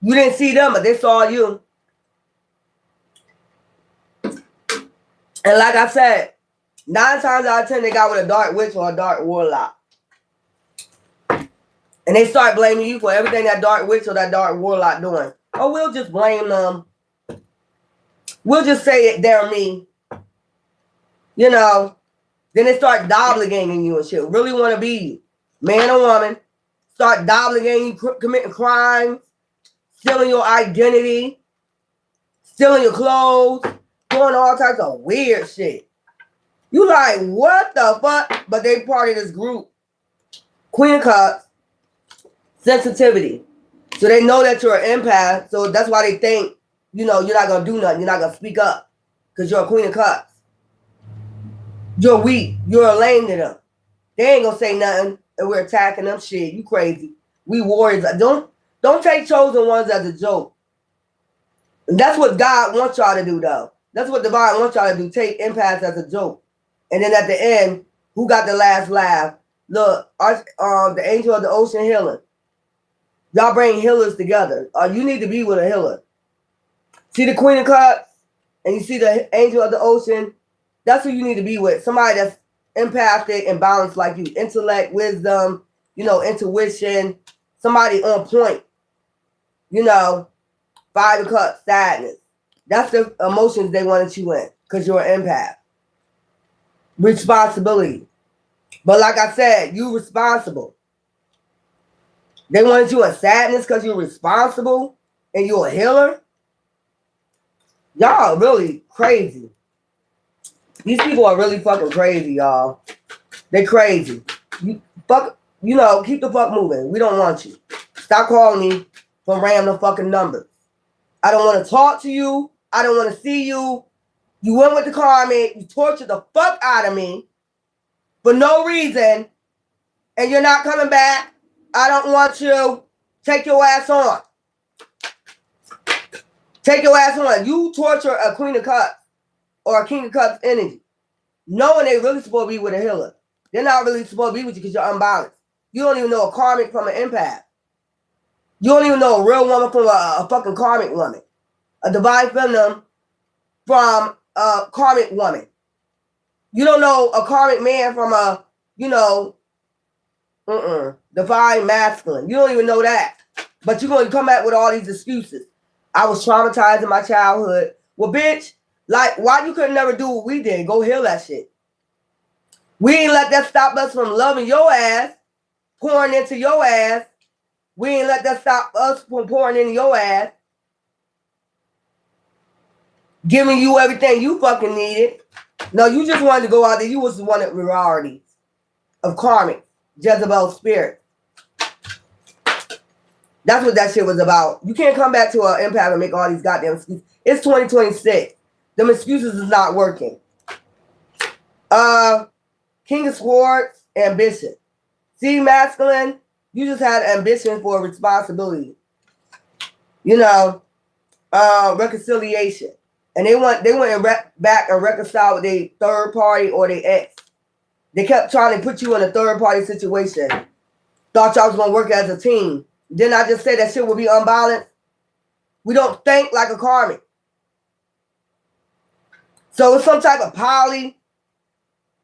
[SPEAKER 1] You didn't see them, but they saw you. And like I said, 9 times out of 10, they got with a dark witch or a dark warlock. And they start blaming you for everything that dark witch or that dark warlock doing. Or we'll just blame them. We'll just say it, they're me. You know. Then they start doppelganging you and shit. Really want to be you. Man or woman. Start doppelganging you, committing crimes. Stealing your identity. Stealing your clothes. Doing all types of weird shit. You like, what the fuck? But they part of this group. Queen of Cups, sensitivity. So they know that you're an empath, so that's why they think, you're not going to do nothing. You're not going to speak up because you're a Queen of Cups. You're weak. You're a lame to them. They ain't going to say nothing and we're attacking them. Shit, you crazy. We warriors. Don't take chosen ones as a joke. And that's what God wants y'all to do, though. That's what Divine wants y'all to do. Take empaths as a joke. And then at the end, who got the last laugh? Look, the angel of the ocean healing. Y'all bring healers together. You need to be with a healer. See the Queen of Cups and you see the angel of the ocean? That's who you need to be with. Somebody that's empathic and balanced like you. Intellect, wisdom, intuition. Somebody on point. Five of Cups, sadness. That's the emotions they wanted you in because you're an empath. Responsibility. But like I said, you responsible. They wanted you in sadness because you're responsible and you're a healer. Y'all really crazy. These people are really fucking crazy, y'all. They crazy. Keep the fuck moving. We don't want you. Stop calling me from random fucking numbers. I don't want to talk to you. I don't want to see you. You went with the Karmic. You tortured the fuck out of me for no reason. And you're not coming back. I don't want you. Take your ass on. Take your ass on. You torture a Queen of Cups or a King of Cups energy, knowing they really supposed to be with a healer. They're not really supposed to be with you because you're unbalanced. You don't even know a Karmic from an empath. You don't even know a real woman from a fucking Karmic woman. A divine feminine from a Karmic woman. You don't know a Karmic man from a, divine masculine. You don't even know that. But you're going to come back with all these excuses. I was traumatized in my childhood. Well, bitch, why you couldn't never do what we did? Go heal that shit. We ain't let that stop us from loving your ass, pouring into your ass. We ain't let that stop us from pouring into your ass. Giving you everything you fucking needed. No, you just wanted to go out there. You was one of the rarities of Karmic, Jezebel spirit. That's what that shit was about. You can't come back to an empath and make all these goddamn excuses. It's 2026. Them excuses is not working. King of Swords, ambition. See, masculine, you just had ambition for responsibility. Reconciliation. And they went back and reconciled with their third party or their ex. They kept trying to put you in a third party situation. Thought y'all was going to work as a team. Didn't I just say that shit would be unbalanced? We don't think like a Karmic. So it's some type of poly.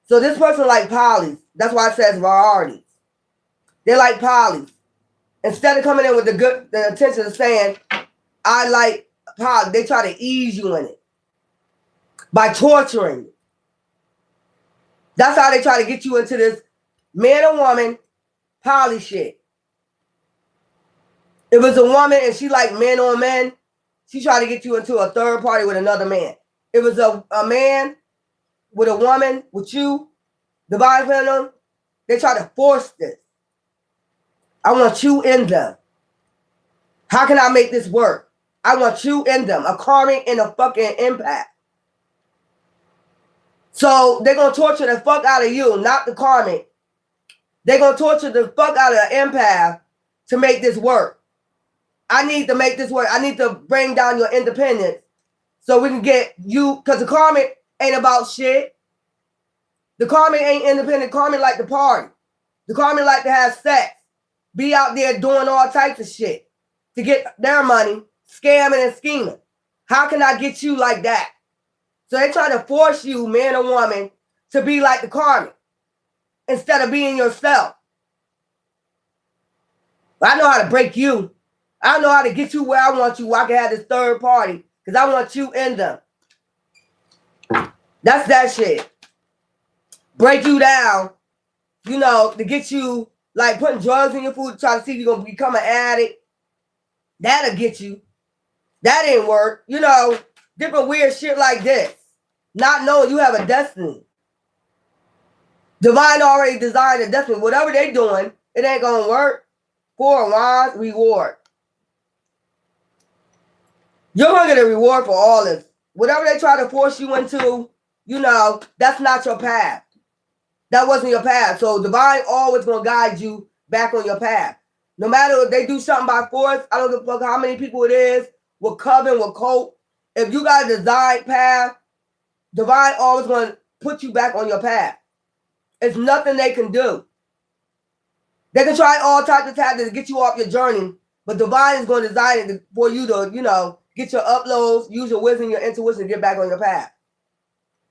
[SPEAKER 1] So this person like polys. That's why it says varieties. They like polys. Instead of coming in with the intention of saying, I like poly, they try to ease you in it by torturing you. That's how they try to get you into this man or woman poly shit. If it's a woman and she like men on men, she try to get you into a third party with another man. If it's a man with a woman, with you, divine feminine, they try to force this. I want you in them. How can I make this work? I want you in them. A Karmic and a fucking empath. So they're going to torture the fuck out of you, not the Karmic. They're going to torture the fuck out of the empath to make this work. I need to make this work. I need to bring down your independence so we can get you, because the Karmic ain't about shit. The Karmic ain't independent. Karmic like to party. The Karmic like to have sex. Be out there doing all types of shit to get their money, scamming and scheming. How can I get you like that? So they try to force you, man or woman, to be like the Karmic instead of being yourself. I know how to break you. I know how to get you where I want you, where I can have this third party, because I want you in them. That's that shit. Break you down, to get you, like putting drugs in your food to try to see if you're going to become an addict. That'll get you. That ain't work. Different weird shit like this. Not knowing you have a destiny. Divine already designed a destiny. Whatever they doing, It ain't gonna work. Four of Wands, reward. You're gonna get a reward for all this. Whatever they try to force you into, you know, that's not your path. That wasn't your path. So divine always gonna guide you back on your path. No matter if they do something by force, I don't give a fuck how many people it is, with coven, with cult. If you got a designed path, divine always gonna put you back on your path. It's nothing they can do. They can try all types of tactics to get you off your journey, but divine is gonna design it for you to, you know, get your uploads, use your wisdom, your intuition, and get back on your path.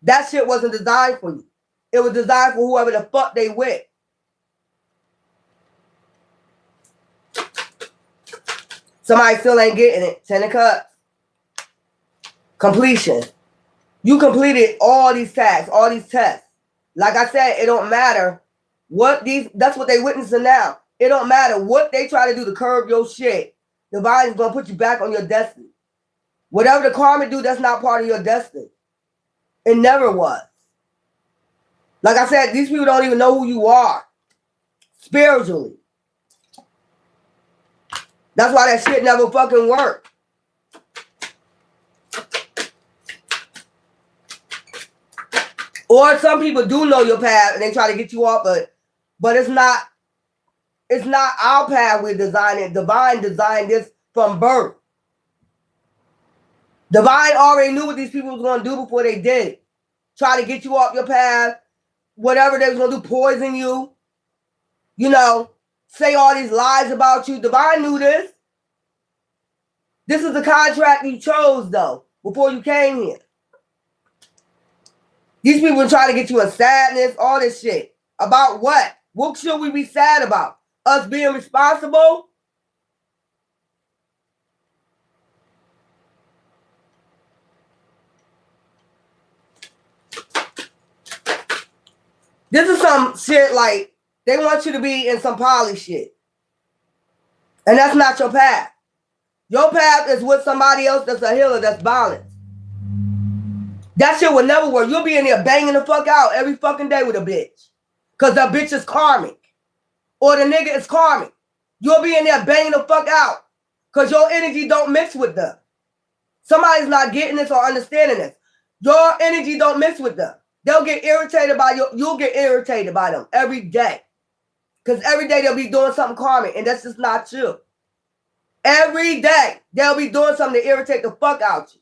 [SPEAKER 1] That shit wasn't designed for you. It was designed for whoever the fuck they with. Somebody still ain't getting it. 10 of Cups. Completion. You completed all these tasks, all these tests. Like I said, it don't matter what these, that's what they witnessing now. It don't matter what they try to do to curb your shit. Divine is going to put you back on your destiny. Whatever the karmic do, that's not part of your destiny. It never was. Like I said, these people don't even know who you are spiritually. That's why that shit never fucking worked. Or some people do know your path and they try to get you off, but it's not our path we're designing. Divine designed this from birth. Divine already knew what these people was going to do before they did it. Try to get you off your path. Whatever they was going to do, poison you. You know, say all these lies about you. Divine knew this. This is the contract you chose, though, before you came here. These people were trying to get you in sadness, all this shit. About what? What should we be sad about? Us being responsible? This is some shit like they want you to be in some poly shit. And that's not your path. Your path is with somebody else that's a healer, that's balanced. That shit will never work. You'll be in there banging the fuck out every fucking day with a bitch. Because the bitch is karmic. Or the nigga is karmic. You'll be in there banging the fuck out. Because your energy don't mix with them. Somebody's not getting this or understanding this. Your energy don't mix with them. They'll get irritated by you. You'll get irritated by them every day. Because every day they'll be doing something karmic. And that's just not true. Every day they'll be doing something to irritate the fuck out you.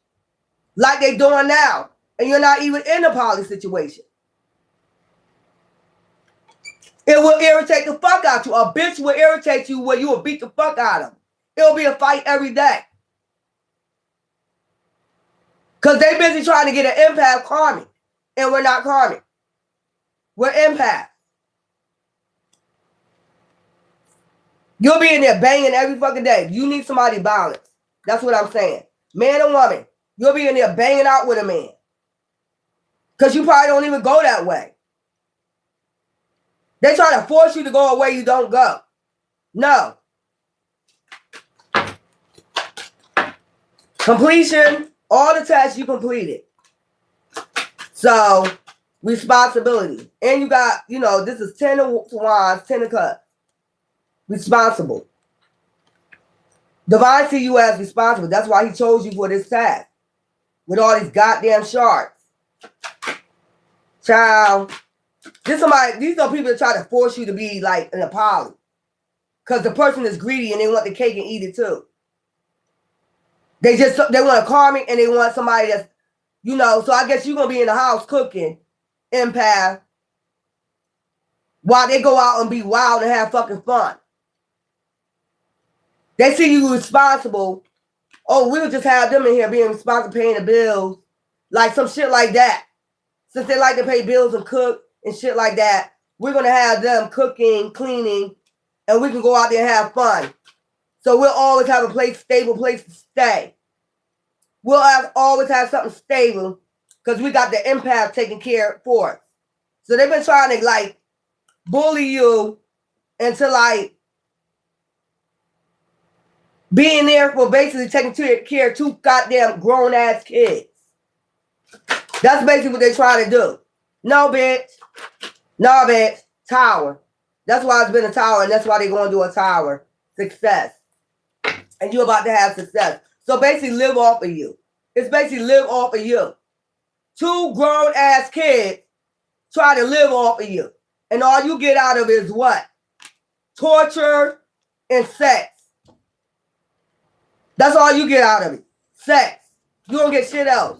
[SPEAKER 1] Like they doing now. And you're not even in a poly situation. It will irritate the fuck out you. A bitch will irritate you where you will beat the fuck out of them. It'll be a fight every day. Because they busy trying to get an empath karmic. And we're not karmic. We're empath. You'll be in there banging every fucking day. You need somebody balanced. That's what I'm saying. Man or woman. You'll be in there banging out with a man. Because you probably don't even go that way. They try to force you to go a way you don't go. No. Completion. All the tasks you completed. So, responsibility. And you got, you know, this is 10 of Wands, 10 of Cups. Responsible. Divine see you as responsible. That's why he chose you for this task. With all these goddamn shards. Child. These are people that try to force you to be like an poly. Because the person is greedy and they want the cake and eat it too. They want a karmic and they want somebody that's, you know, so I guess you're going to be in the house cooking, empath, while they go out and be wild and have fucking fun. They see you responsible. Oh, we'll just have them in here being responsible, paying the bills. Like some shit like that. Since they like to pay bills and cook and shit like that, we're going to have them cooking, cleaning, and we can go out there and have fun. So we'll always have a stable place to stay. We'll always have something stable because we got the empath taking care for us. So they've been trying to like bully you into like being there for basically taking care of two goddamn grown ass kids. That's basically what they're trying to do. No, bitch. No, bitch. Tower. That's why it's been a tower, and that's why they're going to do a tower. Success. And you're about to have success. So basically live off of you. It's basically live off of you. 2 grown-ass kids try to live off of you. And all you get out of it is what? Torture and sex. That's all you get out of it. Sex. You don't get shit else.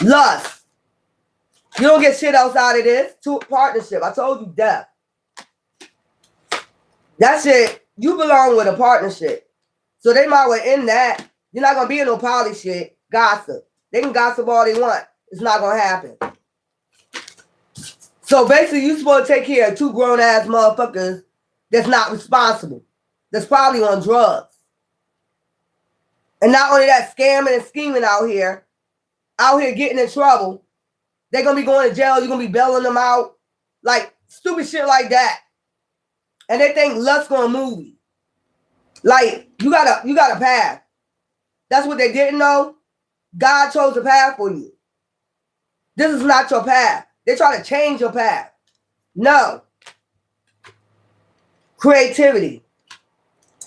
[SPEAKER 1] Lust. You don't get shit else out of this. Partnership. I told you death. That shit, you belong with a partnership. So they might well end that. You're not going to be in no poly shit. Gossip. They can gossip all they want. It's not going to happen. So basically, you're supposed to take care of 2 grown-ass motherfuckers that's not responsible. That's probably on drugs. And not only that, scamming and scheming out here getting in trouble. They're going to be going to jail. You're going to be bailing them out. Like, stupid shit like that. And they think lust's going to move you. Like, you got a path. That's what they didn't know. God chose a path for you. This is not your path. They try to change your path. No. Creativity.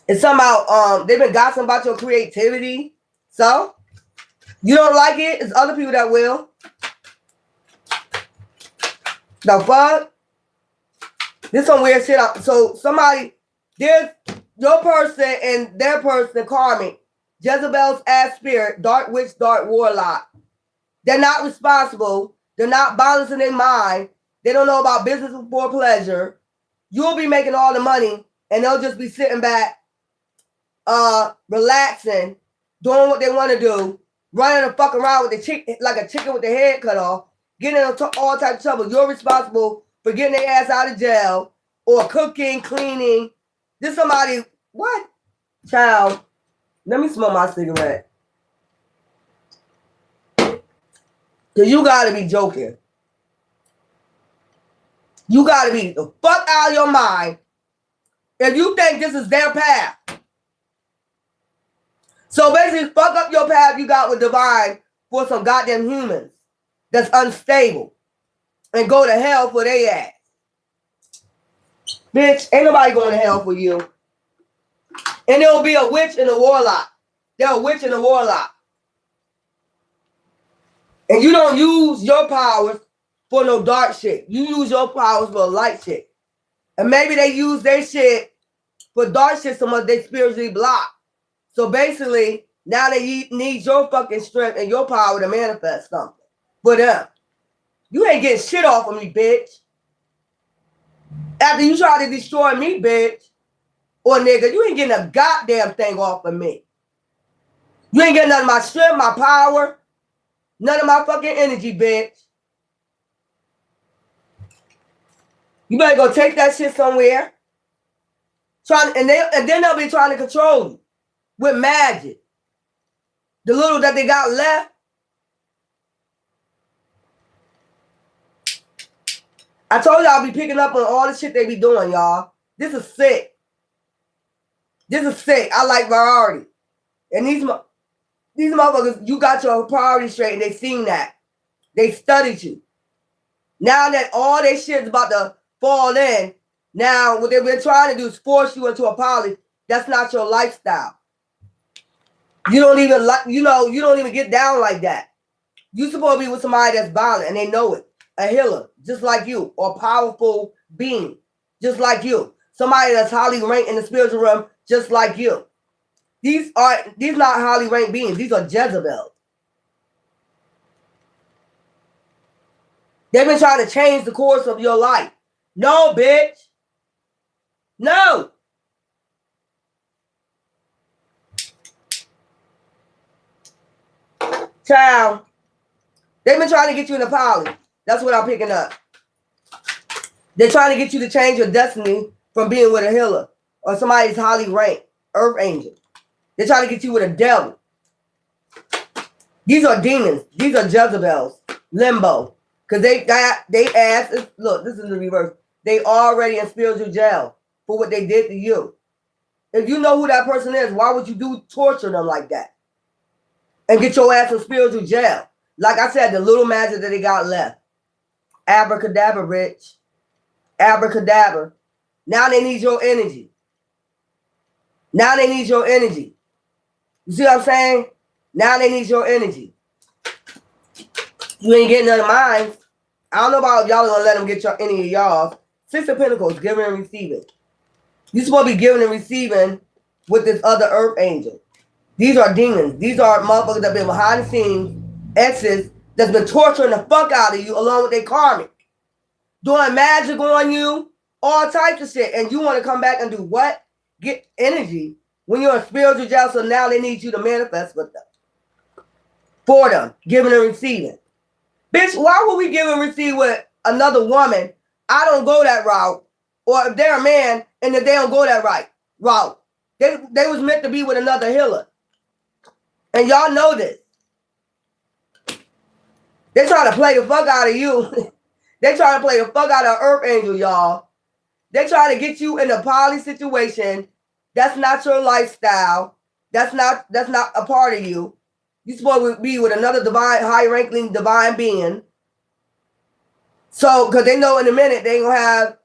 [SPEAKER 1] It's somehow, they've been gossiping about your creativity. So, you don't like it, it's other people that will. The fuck? This some weird shit. So somebody, there's your person and their person, Karmic, Jezebel's ass spirit, dark witch, dark warlock. They're not responsible. They're not balancing their mind. They don't know about business for pleasure. You'll be making all the money and they'll just be sitting back, relaxing, doing what they want to do, running the fuck around with the chick like a chicken with their head cut off, getting into all types of trouble. You're responsible for getting their ass out of jail or cooking, cleaning. This somebody, what? Child, let me smoke my cigarette. Because you got to be joking. You got to be the fuck out of your mind if you think this is their path. So basically, fuck up your path you got with divine for some goddamn humans that's unstable and go to hell for their ass. Bitch, ain't nobody going to hell for you. And there'll be a witch and a warlock. There's a witch and a warlock. And you don't use your powers for no dark shit. You use your powers for light shit. And maybe they use their shit for dark shit so much they spiritually block. So basically, now they need your fucking strength and your power to manifest something for them. You ain't getting shit off of me, bitch. After you try to destroy me, bitch, or nigga, you ain't getting a goddamn thing off of me. You ain't getting none of my strength, my power, none of my fucking energy, bitch. You better go take that shit somewhere. And then they'll be trying to control you with magic. The little that they got left. I told y'all I'll be picking up on all the shit they be doing, y'all. This is sick. This is sick. I like variety. And these motherfuckers, you got your priorities straight and they seen that. They studied you. Now that all their shit is about to fall in, now what they've been trying to do is force you into a poly. That's not your lifestyle. You don't even like, you don't even get down like that. You supposed to be with somebody that's violent and they know it. A healer, just like you, or a powerful being, just like you. Somebody that's highly ranked in the spiritual realm, just like you. These not highly ranked beings. These are Jezebels. They've been trying to change the course of your life. No, bitch. No. Child. They've been trying to get you in a poly. That's what I'm picking up. They're trying to get you to change your destiny from being with a healer or somebody's highly ranked earth angel. They're trying to get you with a devil. These are demons. These are Jezebels. Limbo. Because they ass, look, this is the reverse. They already in spiritual jail for what they did to you. If you know who that person is, why would you torture them like that? And get your ass in spiritual jail. Like I said, the little magic that they got left. Abracadabra, rich. Abracadabra. Now they need your energy. Now they need your energy. You see what I'm saying? Now they need your energy. You ain't getting none of mine. I don't know about y'all gonna let them get any of y'all. Six of Pentacles, giving and receiving. You're supposed to be giving and receiving with this other earth angel. These are demons. These are motherfuckers that have been behind the scenes, exes, that's been torturing the fuck out of you along with their karmic. Doing magic on you, all types of shit. And you want to come back and do what? Get energy when you're in spiritual jail, so now they need you to manifest with them. For them, giving and receiving. Bitch, why would we give and receive with another woman? I don't go that route. Or if they're a man and if they don't go that route. They was meant to be with another healer. And y'all know this. They trying to play the fuck out of you. They trying to play the fuck out of Earth Angel, y'all. They trying to get you in a poly situation. That's not your lifestyle. That's not a part of you. You're supposed to be with another divine, high-ranking divine being. So, because they know in a minute they ain't going to have,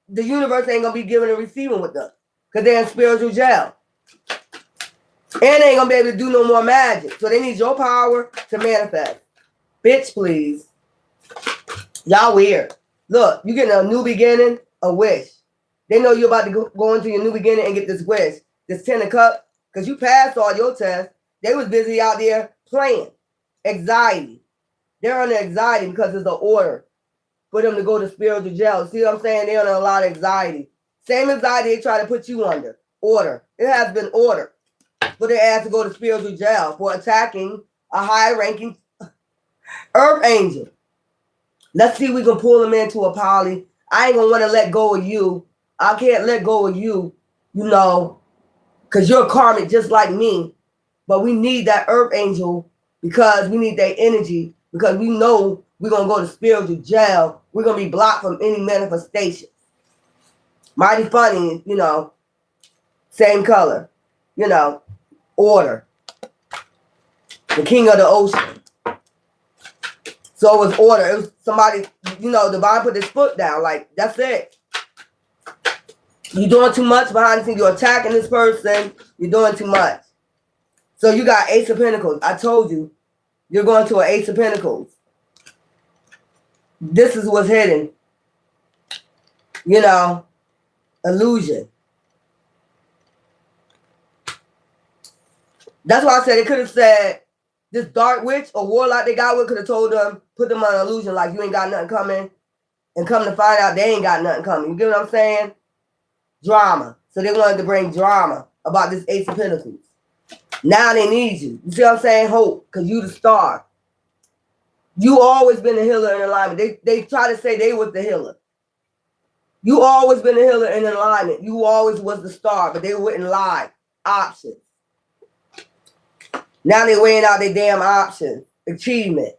[SPEAKER 1] the universe ain't going to be giving and receiving with them. Because they're in spiritual jail. And they ain't going to be able to do no more magic. So they need your power to manifest. Bitch, please. Y'all weird. Look, you getting a new beginning, a wish. They know you're about to go into your new beginning and get this wish. This 10 of Cups. Because you passed all your tests. They was busy out there playing. Anxiety. They're under anxiety because it's the order for them to go to spiritual jail. See what I'm saying? They're under a lot of anxiety. Same anxiety they try to put you under. Order. It has been ordered for their ass to go to spiritual jail for attacking a high-ranking Earth Angel. Let's see if we can pull them into a poly. I ain't going to want to let go of you. I can't let go of you, you know, because you're karmic just like me. But we need that Earth Angel because we need their energy, because we know we're going to go to spiritual jail. We're going to be blocked from any manifestation. Mighty funny, you know, same color, you know, order. The king of the ocean. So it was order. It was somebody, you know, divine put his foot down. Like, that's it. You're doing too much behind the scenes. You're attacking this person. You're doing too much. So you got Ace of Pentacles. I told you, you're going to an Ace of Pentacles. This is what's hidden. You know, illusion. That's why I said it could have said this dark witch or warlock they got with could have told them, put them on an illusion like you ain't got nothing coming. And come to find out they ain't got nothing coming. You get what I'm saying? Drama. So they wanted to bring drama about this Ace of Pentacles. Now they need you. You see what I'm saying? Hope, because you the star. You always been the healer in alignment. They try to say they was the healer. You always been the healer in alignment. You always was the star, but they wouldn't lie. Options. Now they weighing out their damn options. Achievement.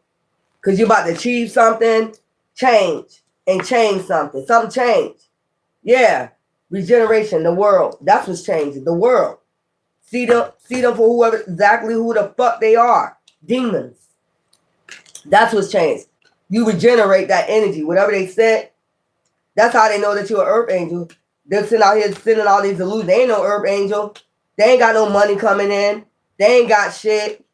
[SPEAKER 1] Because you about to achieve something, change. And change something. Something changed. Yeah. Regeneration, the world. That's what's changing. The world. See them for whoever, exactly who the fuck they are. Demons. That's what's changed. You regenerate that energy. Whatever they said, that's how they know that you're an Earth Angel. They're sitting out here sending all these illusions. They ain't no Earth Angel. They ain't got no money coming in. They ain't got shit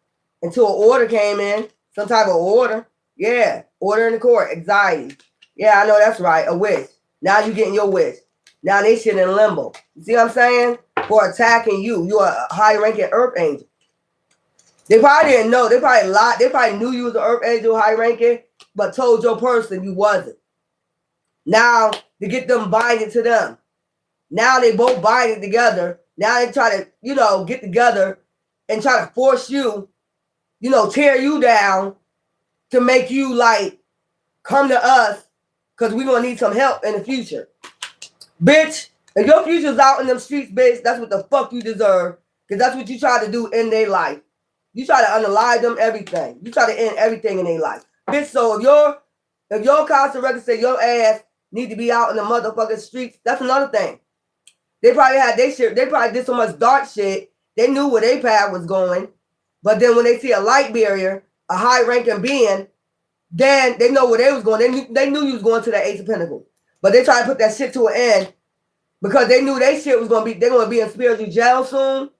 [SPEAKER 1] until an order came in. Some type of order. Yeah. Order in the court. Anxiety. Yeah, I know that's right. A wish. Now you getting your wish. Now they shit in limbo. You see what I'm saying? For attacking you. You're a high-ranking Earth Angel. They probably didn't know. They probably lied. They probably knew you was an Earth Angel, high-ranking, but told your person you wasn't. Now, to get them binding to them. Now they both binding together. Now they try to, you know, get together and try to force you, you know, tear you down to make you, like, come to us because we're going to need some help in the future. Bitch, if your future's out in them streets, bitch, that's what the fuck you deserve. Because that's what you try to do in their life. You try to unalive them everything. You try to end everything in their life. Bitch, so if your constant record say your ass need to be out in the motherfucking streets, that's another thing. They probably had their shit. They probably did so much dark shit. They knew where their path was going. But then when they see a light barrier, a high-ranking being, then they know where they was going. They knew you was going to the Ace of Pentacles. But they try to put that shit to an end because they knew they shit was they're gonna be in spiritual jail soon.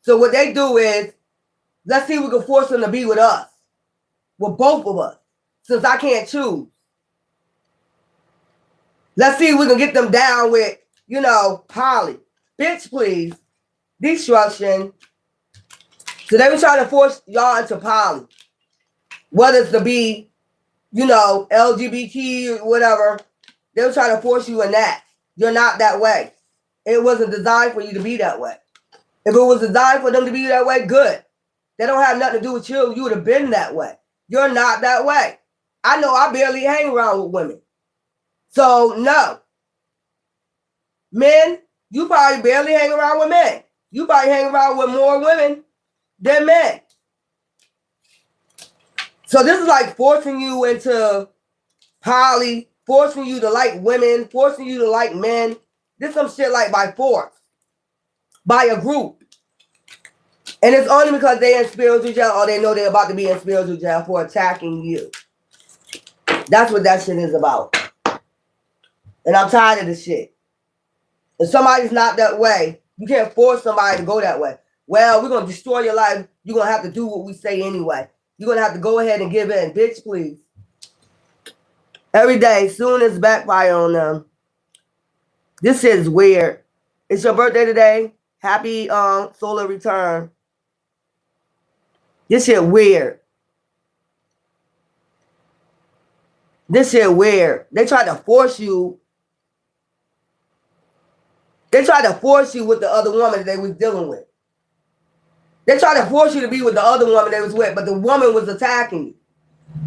[SPEAKER 1] So what they do is, let's see if we can force them to be with us. With both of us. Since I can't choose. Let's see if we can get them down with, you know, poly. Bitch, please. Destruction. So they were trying to force y'all into poly. Whether it's to be, you know, LGBT or whatever. They were trying to force you in that. You're not that way. It wasn't designed for you to be that way. If it was designed for them to be that way, good. They don't have nothing to do with you. You would have been that way. You're not that way. I know I barely hang around with women. So, no. Men, you probably barely hang around with men. You probably hang around with more women than men. So this is like forcing you into poly, forcing you to like women, forcing you to like men. This is some shit like by force. By a group. And it's only because they're in spiritual jail or they know they're about to be in spiritual jail for attacking you. That's what that shit is about. And I'm tired of this shit. If somebody's not that way, you can't force somebody to go that way. Well, we're going to destroy your life. You're going to have to do what we say anyway. You're going to have to go ahead and give in. Bitch, please. Every day, soon as backfire on them. This shit is weird. It's your birthday today. Happy solar return. This shit weird. This shit weird. They tried to force you. They tried to force you with the other woman that they was dealing with. They tried to force you to be with the other woman they was with, but the woman was attacking you.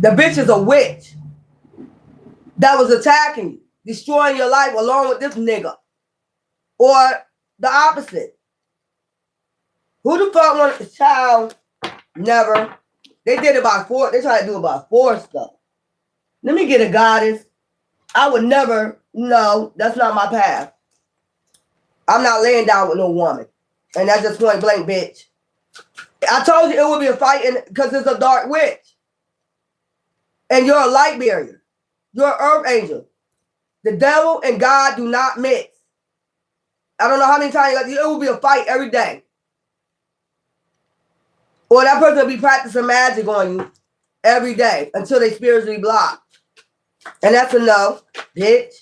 [SPEAKER 1] The bitch is a witch that was attacking you, destroying your life along with this nigga. Or the opposite. Who the fuck wanted a child? Never. They did it by force. They tried to do it by force stuff. Let me get a goddess. I would never, no, that's not my path. I'm not laying down with no woman. And that's just point blank, bitch. I told you it would be a fight because it's a dark witch. And you're a light barrier. You're an earth angel. The devil and God do not mix. I don't know how many times it will be a fight every day. Or that person will be practicing magic on you every day until they spiritually block. And that's a no, bitch.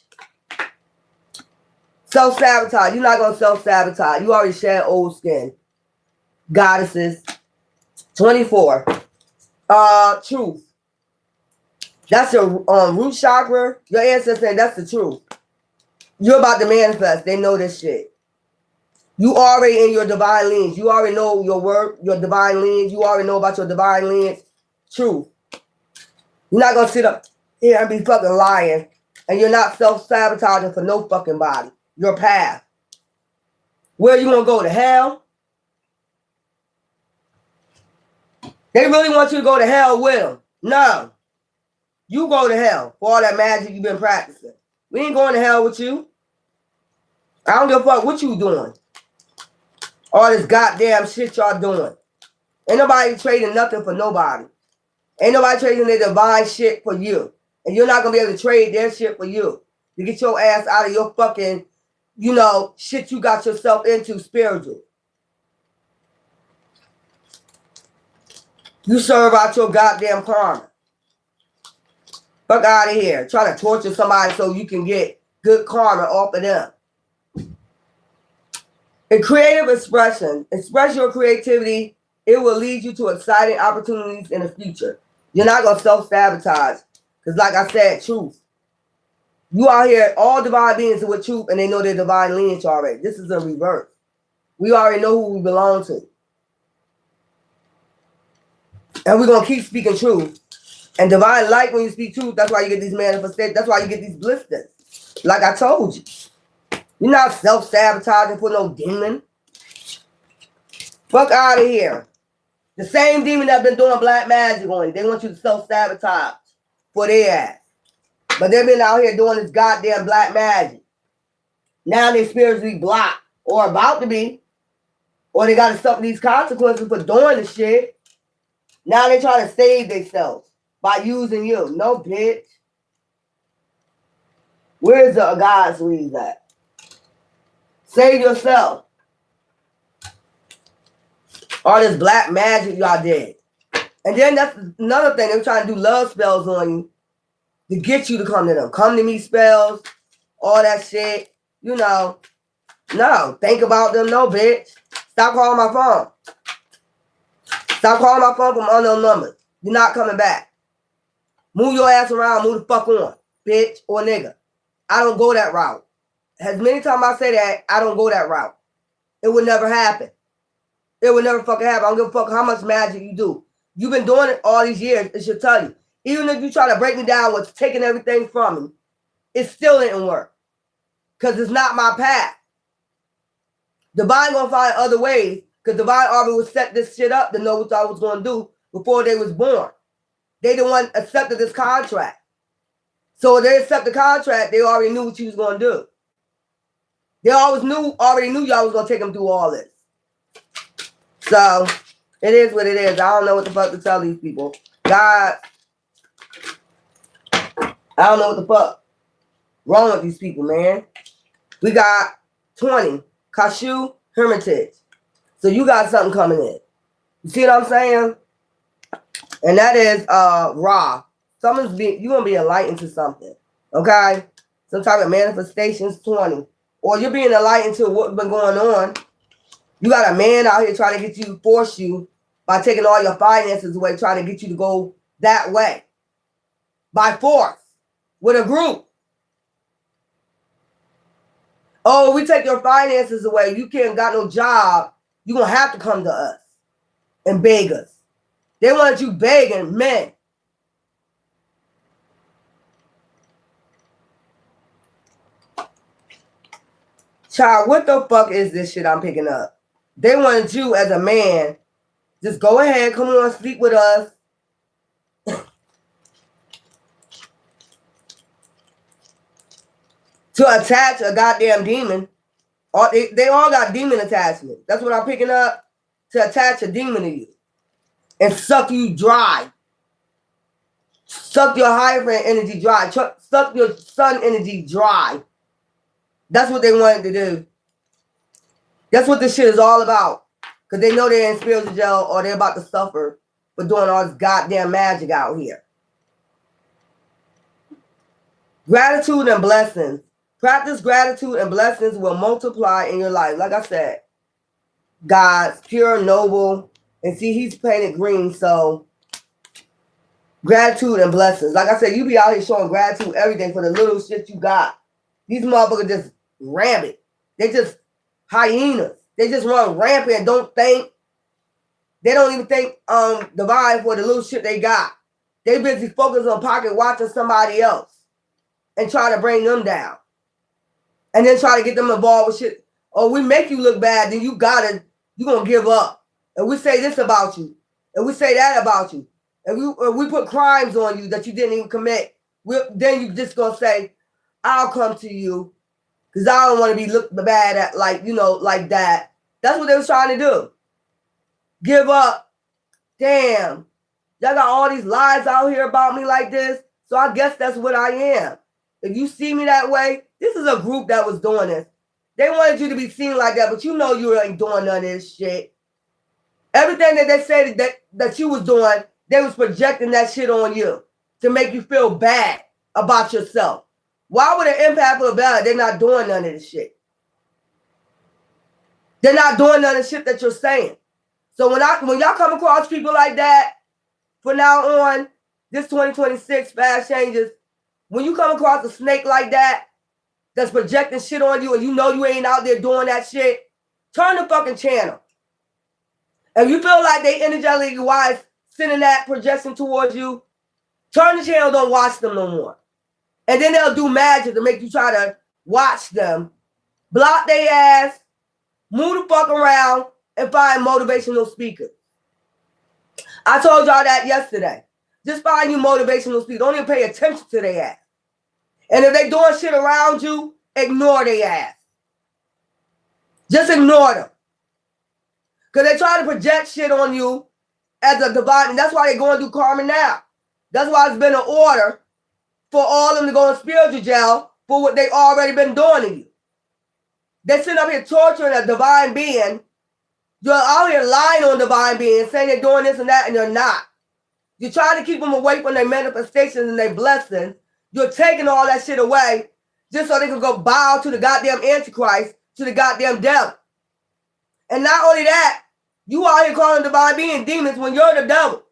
[SPEAKER 1] Self-sabotage. You're not going to self-sabotage. You already shed old skin. Goddesses. 24. Truth. That's your root chakra. Your ancestors saying that's the truth. You're about to manifest. They know this shit. You already in your divine lineage. You already know your work, your divine lineage. You already know about your divine lineage. Truth. You're not going to sit up here and be fucking lying. And you're not self-sabotaging for no fucking body. Your path. Where you want to go? To hell? They really want you to go to hell with them. No. You go to hell for all that magic you've been practicing. We ain't going to hell with you. I don't give a fuck what you doing. All this goddamn shit y'all doing. Ain't nobody trading nothing for nobody. Ain't nobody trading their divine shit for you. And you're not going to be able to trade their shit for you. To get your ass out of your fucking, you know, shit you got yourself into spiritual. You serve out your goddamn karma. Fuck out of here. Trying to torture somebody so you can get good karma off of them. In creative expression, express your creativity. It will lead you to exciting opportunities in the future. You're not going to self-sabotage. Because like I said, truth. You out here, all divine beings are with truth and they know their divine lineage already. This is a reverse. We already know who we belong to. And we're going to keep speaking truth. And divine light, when you speak truth, that's why you get these manifestations. That's why you get these blisters. Like I told you. You're not self-sabotaging for no demon. Fuck out of here. The same demon that been doing black magic on you. They want you to self-sabotage for their ass. But they've been out here doing this goddamn black magic. Now they're spiritually blocked. Or about to be. Or they got to suffer these consequences for doing the shit. Now they trying to save themselves by using you. No, bitch. Where's the God's read at? Save yourself. All this black magic y'all did. And then that's another thing. They're trying to do love spells on you to get you to come to them. Come to me spells, all that shit. You know. No. Think about them. No, bitch. Stop calling my phone. Stop calling my phone from unknown numbers. You're not coming back. Move your ass around. Move the fuck on. Bitch or nigga. I don't go that route. As many times I say that, I don't go that route. It would never happen. It would never fucking happen. I don't give a fuck how much magic you do. You've been doing it all these years. It should tell you. Even if you try to break me down with taking everything from me, it still didn't work. Because it's not my path. Divine gonna find other ways. Because Divine already would set this shit up to know what I was going to do before they was born. They the one accepted this contract. So if they accept the contract, they already knew what you was going to do. They already knew y'all was going to take them through all this. So, it is what it is. I don't know what the fuck to tell these people. God, I don't know what the fuck wrong with these people, man. We got 20. Kashu, Hermitage. So you got something coming in. You see what I'm saying? And that is Ra. You're going to be enlightened to something. Okay? Some type of manifestations, 20. Or you're being enlightened to what's been going on. You got a man out here trying to get you, force you by taking all your finances away, trying to get you to go that way. By force. With a group. Oh, we take your finances away. You can't got no job. You're going to have to come to us and beg us. They want you begging men. Child, what the fuck is this shit I'm picking up? They wanted you as a man. Just go ahead, come on, sleep with us. To attach a goddamn demon. They all got demon attachment. That's what I'm picking up. To attach a demon to you. And suck you dry. Suck your Hierophant energy dry. Suck your sun energy dry. That's what they wanted to do. That's what this shit is all about. Because they know they're in spiritual jail or they're about to suffer for doing all this goddamn magic out here. Gratitude and blessings. Practice gratitude and blessings will multiply in your life. Like I said, God's pure, noble. And see, he's painted green, so gratitude and blessings. Like I said, you be out here showing gratitude every day for the little shit you got. These motherfuckers just rampant. They just hyenas. They just run rampant and don't think. They don't even think divine for the little shit they got. They busy focused on pocket watching somebody else and trying to bring them down. And then try to get them involved with shit. Oh, we make you look bad, then you're going to give up. And we say this about you. And we say that about you. And we put crimes on you that you didn't even commit. Then you just going to say, I'll come to you. Because I don't want to be looked bad at like that. That's what they was trying to do. Give up. Damn. Y'all got all these lies out here about me like this. So I guess that's what I am. If you see me that way, this is a group that was doing this. They wanted you to be seen like that, but you know you ain't doing none of this shit. Everything that they said that you was doing, they was projecting that shit on you to make you feel bad about yourself. Why would an empath feel bad? They're not doing none of this shit. They're not doing none of the shit that you're saying. So when y'all come across people like that, from now on, this 2026 fast changes, when you come across a snake like that, that's projecting shit on you and you know you ain't out there doing that shit, turn the fucking channel. If you feel like they energetically wise sending that projection towards you, turn the channel, don't watch them no more. And then they'll do magic to make you try to watch them. Block their ass, move the fuck around, and find motivational speakers. I told y'all that yesterday. Just find you motivational speakers. Don't even pay attention to their ass. And if they doing shit around you, ignore their ass. Just ignore them. Because they try to project shit on you as a divine. And that's why they're going through karma now. That's why it's been an order for all of them to go in spiritual jail for what they already been doing to you. They sit up here torturing a divine being. You're out here lying on divine beings, saying they're doing this and that, and you're not. You're trying to keep them away from their manifestations and their blessings. You're taking all that shit away just so they can go bow to the goddamn Antichrist, to the goddamn devil. And not only that, you out here calling divine being demons when you're the devil.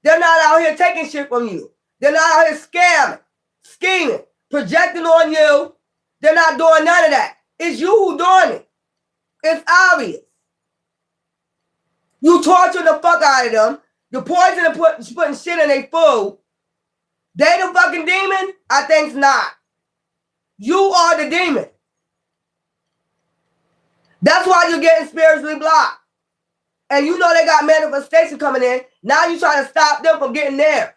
[SPEAKER 1] They're not out here taking shit from you. They're not out here scamming, scheming, projecting on you. They're not doing none of that. It's you who doing it. It's obvious. You torture the fuck out of them. You're poisoning and putting shit in their food. They the fucking demon? I think's not. You are the demon. That's why you're getting spiritually blocked. And you know they got manifestation coming in. Now you trying to stop them from getting theirs.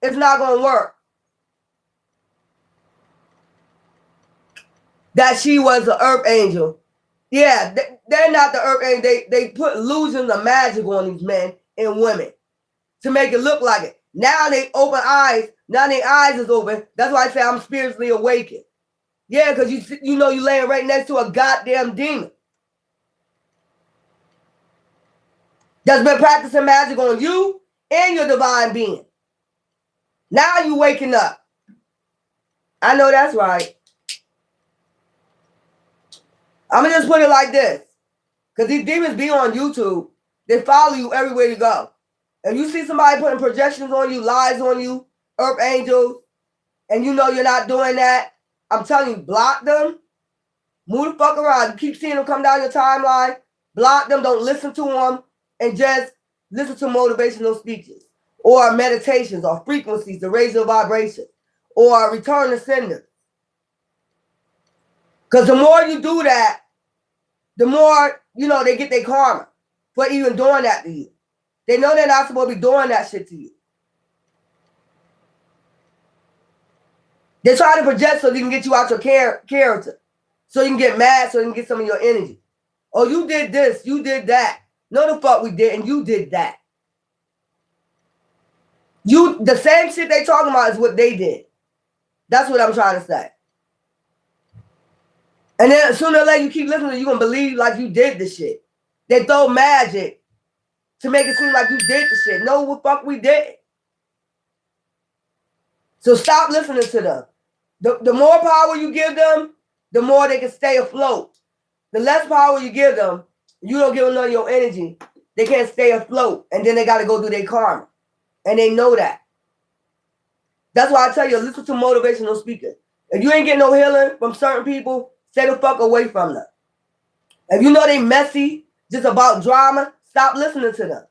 [SPEAKER 1] It's not going to work. That she was an earth angel. Yeah, they're not the earth angel. They put illusions of magic on these men and women to make it look like it. Now they open eyes. Now their eyes is open. That's why I say I'm spiritually awakened. Yeah, because you know you laying right next to a goddamn demon that's been practicing magic on you and your divine being. Now you waking up. I know that's right. I'm going to just put it like this. Because these demons be on YouTube. They follow you everywhere you go. If you see somebody putting projections on you, lies on you, earth angels, and you know you're not doing that, I'm telling you, block them. Move the fuck around. You keep seeing them come down your timeline. Block them. Don't listen to them. And just listen to motivational speeches or meditations or frequencies to raise your vibration or return to sender. Because the more you do that, the more, you know, they get their karma for even doing that to you. They know they're not supposed to be doing that shit to you. They try to project so they can get you out your character. So you can get mad so you can get some of your energy. Oh, you did this, you did that. No, the fuck we didn't. You did that. The same shit they talking about is what they did. That's what I'm trying to say. And then sooner or later you keep listening, you're going to believe like you did the shit. They throw magic to make it seem like you did the shit. No, what fuck we did. So stop listening to them. The more power you give them, the more they can stay afloat. The less power you give them, you don't give them none of your energy, they can't stay afloat. And then they got to go do their karma. And they know that. That's why I tell you, listen to motivational speakers. If you ain't getting no healing from certain people, stay the fuck away from them. If you know they messy, just about drama, stop listening to them.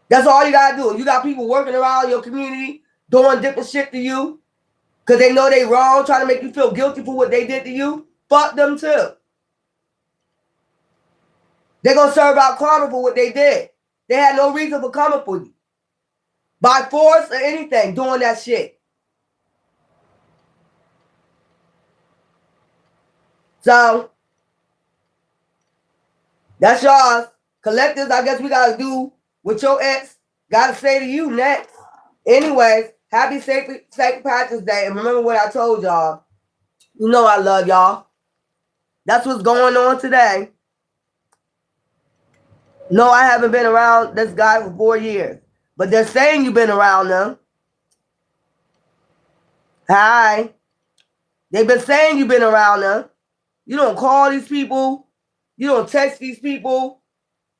[SPEAKER 1] That's all you got to do. You got people working around your community, doing different shit to you, because they know they wrong, trying to make you feel guilty for what they did to you. Fuck them too. They're going to serve out karma for what they did. They had no reason for coming for you. By force or anything, doing that shit. So, that's yours. Collectives, I guess we got to do what your ex got to say to you next. Anyways, happy St. Patrick's Day. And remember what I told y'all. You know I love y'all. That's what's going on today. No, I haven't been around this guy for 4 years. But they're saying you've been around them. Hi. They've been saying you've been around them. You don't call these people. You don't text these people.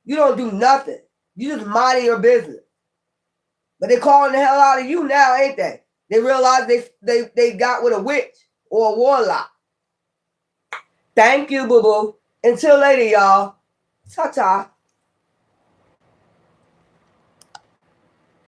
[SPEAKER 1] You don't do nothing. You just mind your business. But they're calling the hell out of you now, ain't they? They realize they got with a witch or a warlock. Thank you, boo-boo. Until later, y'all. Ta-ta.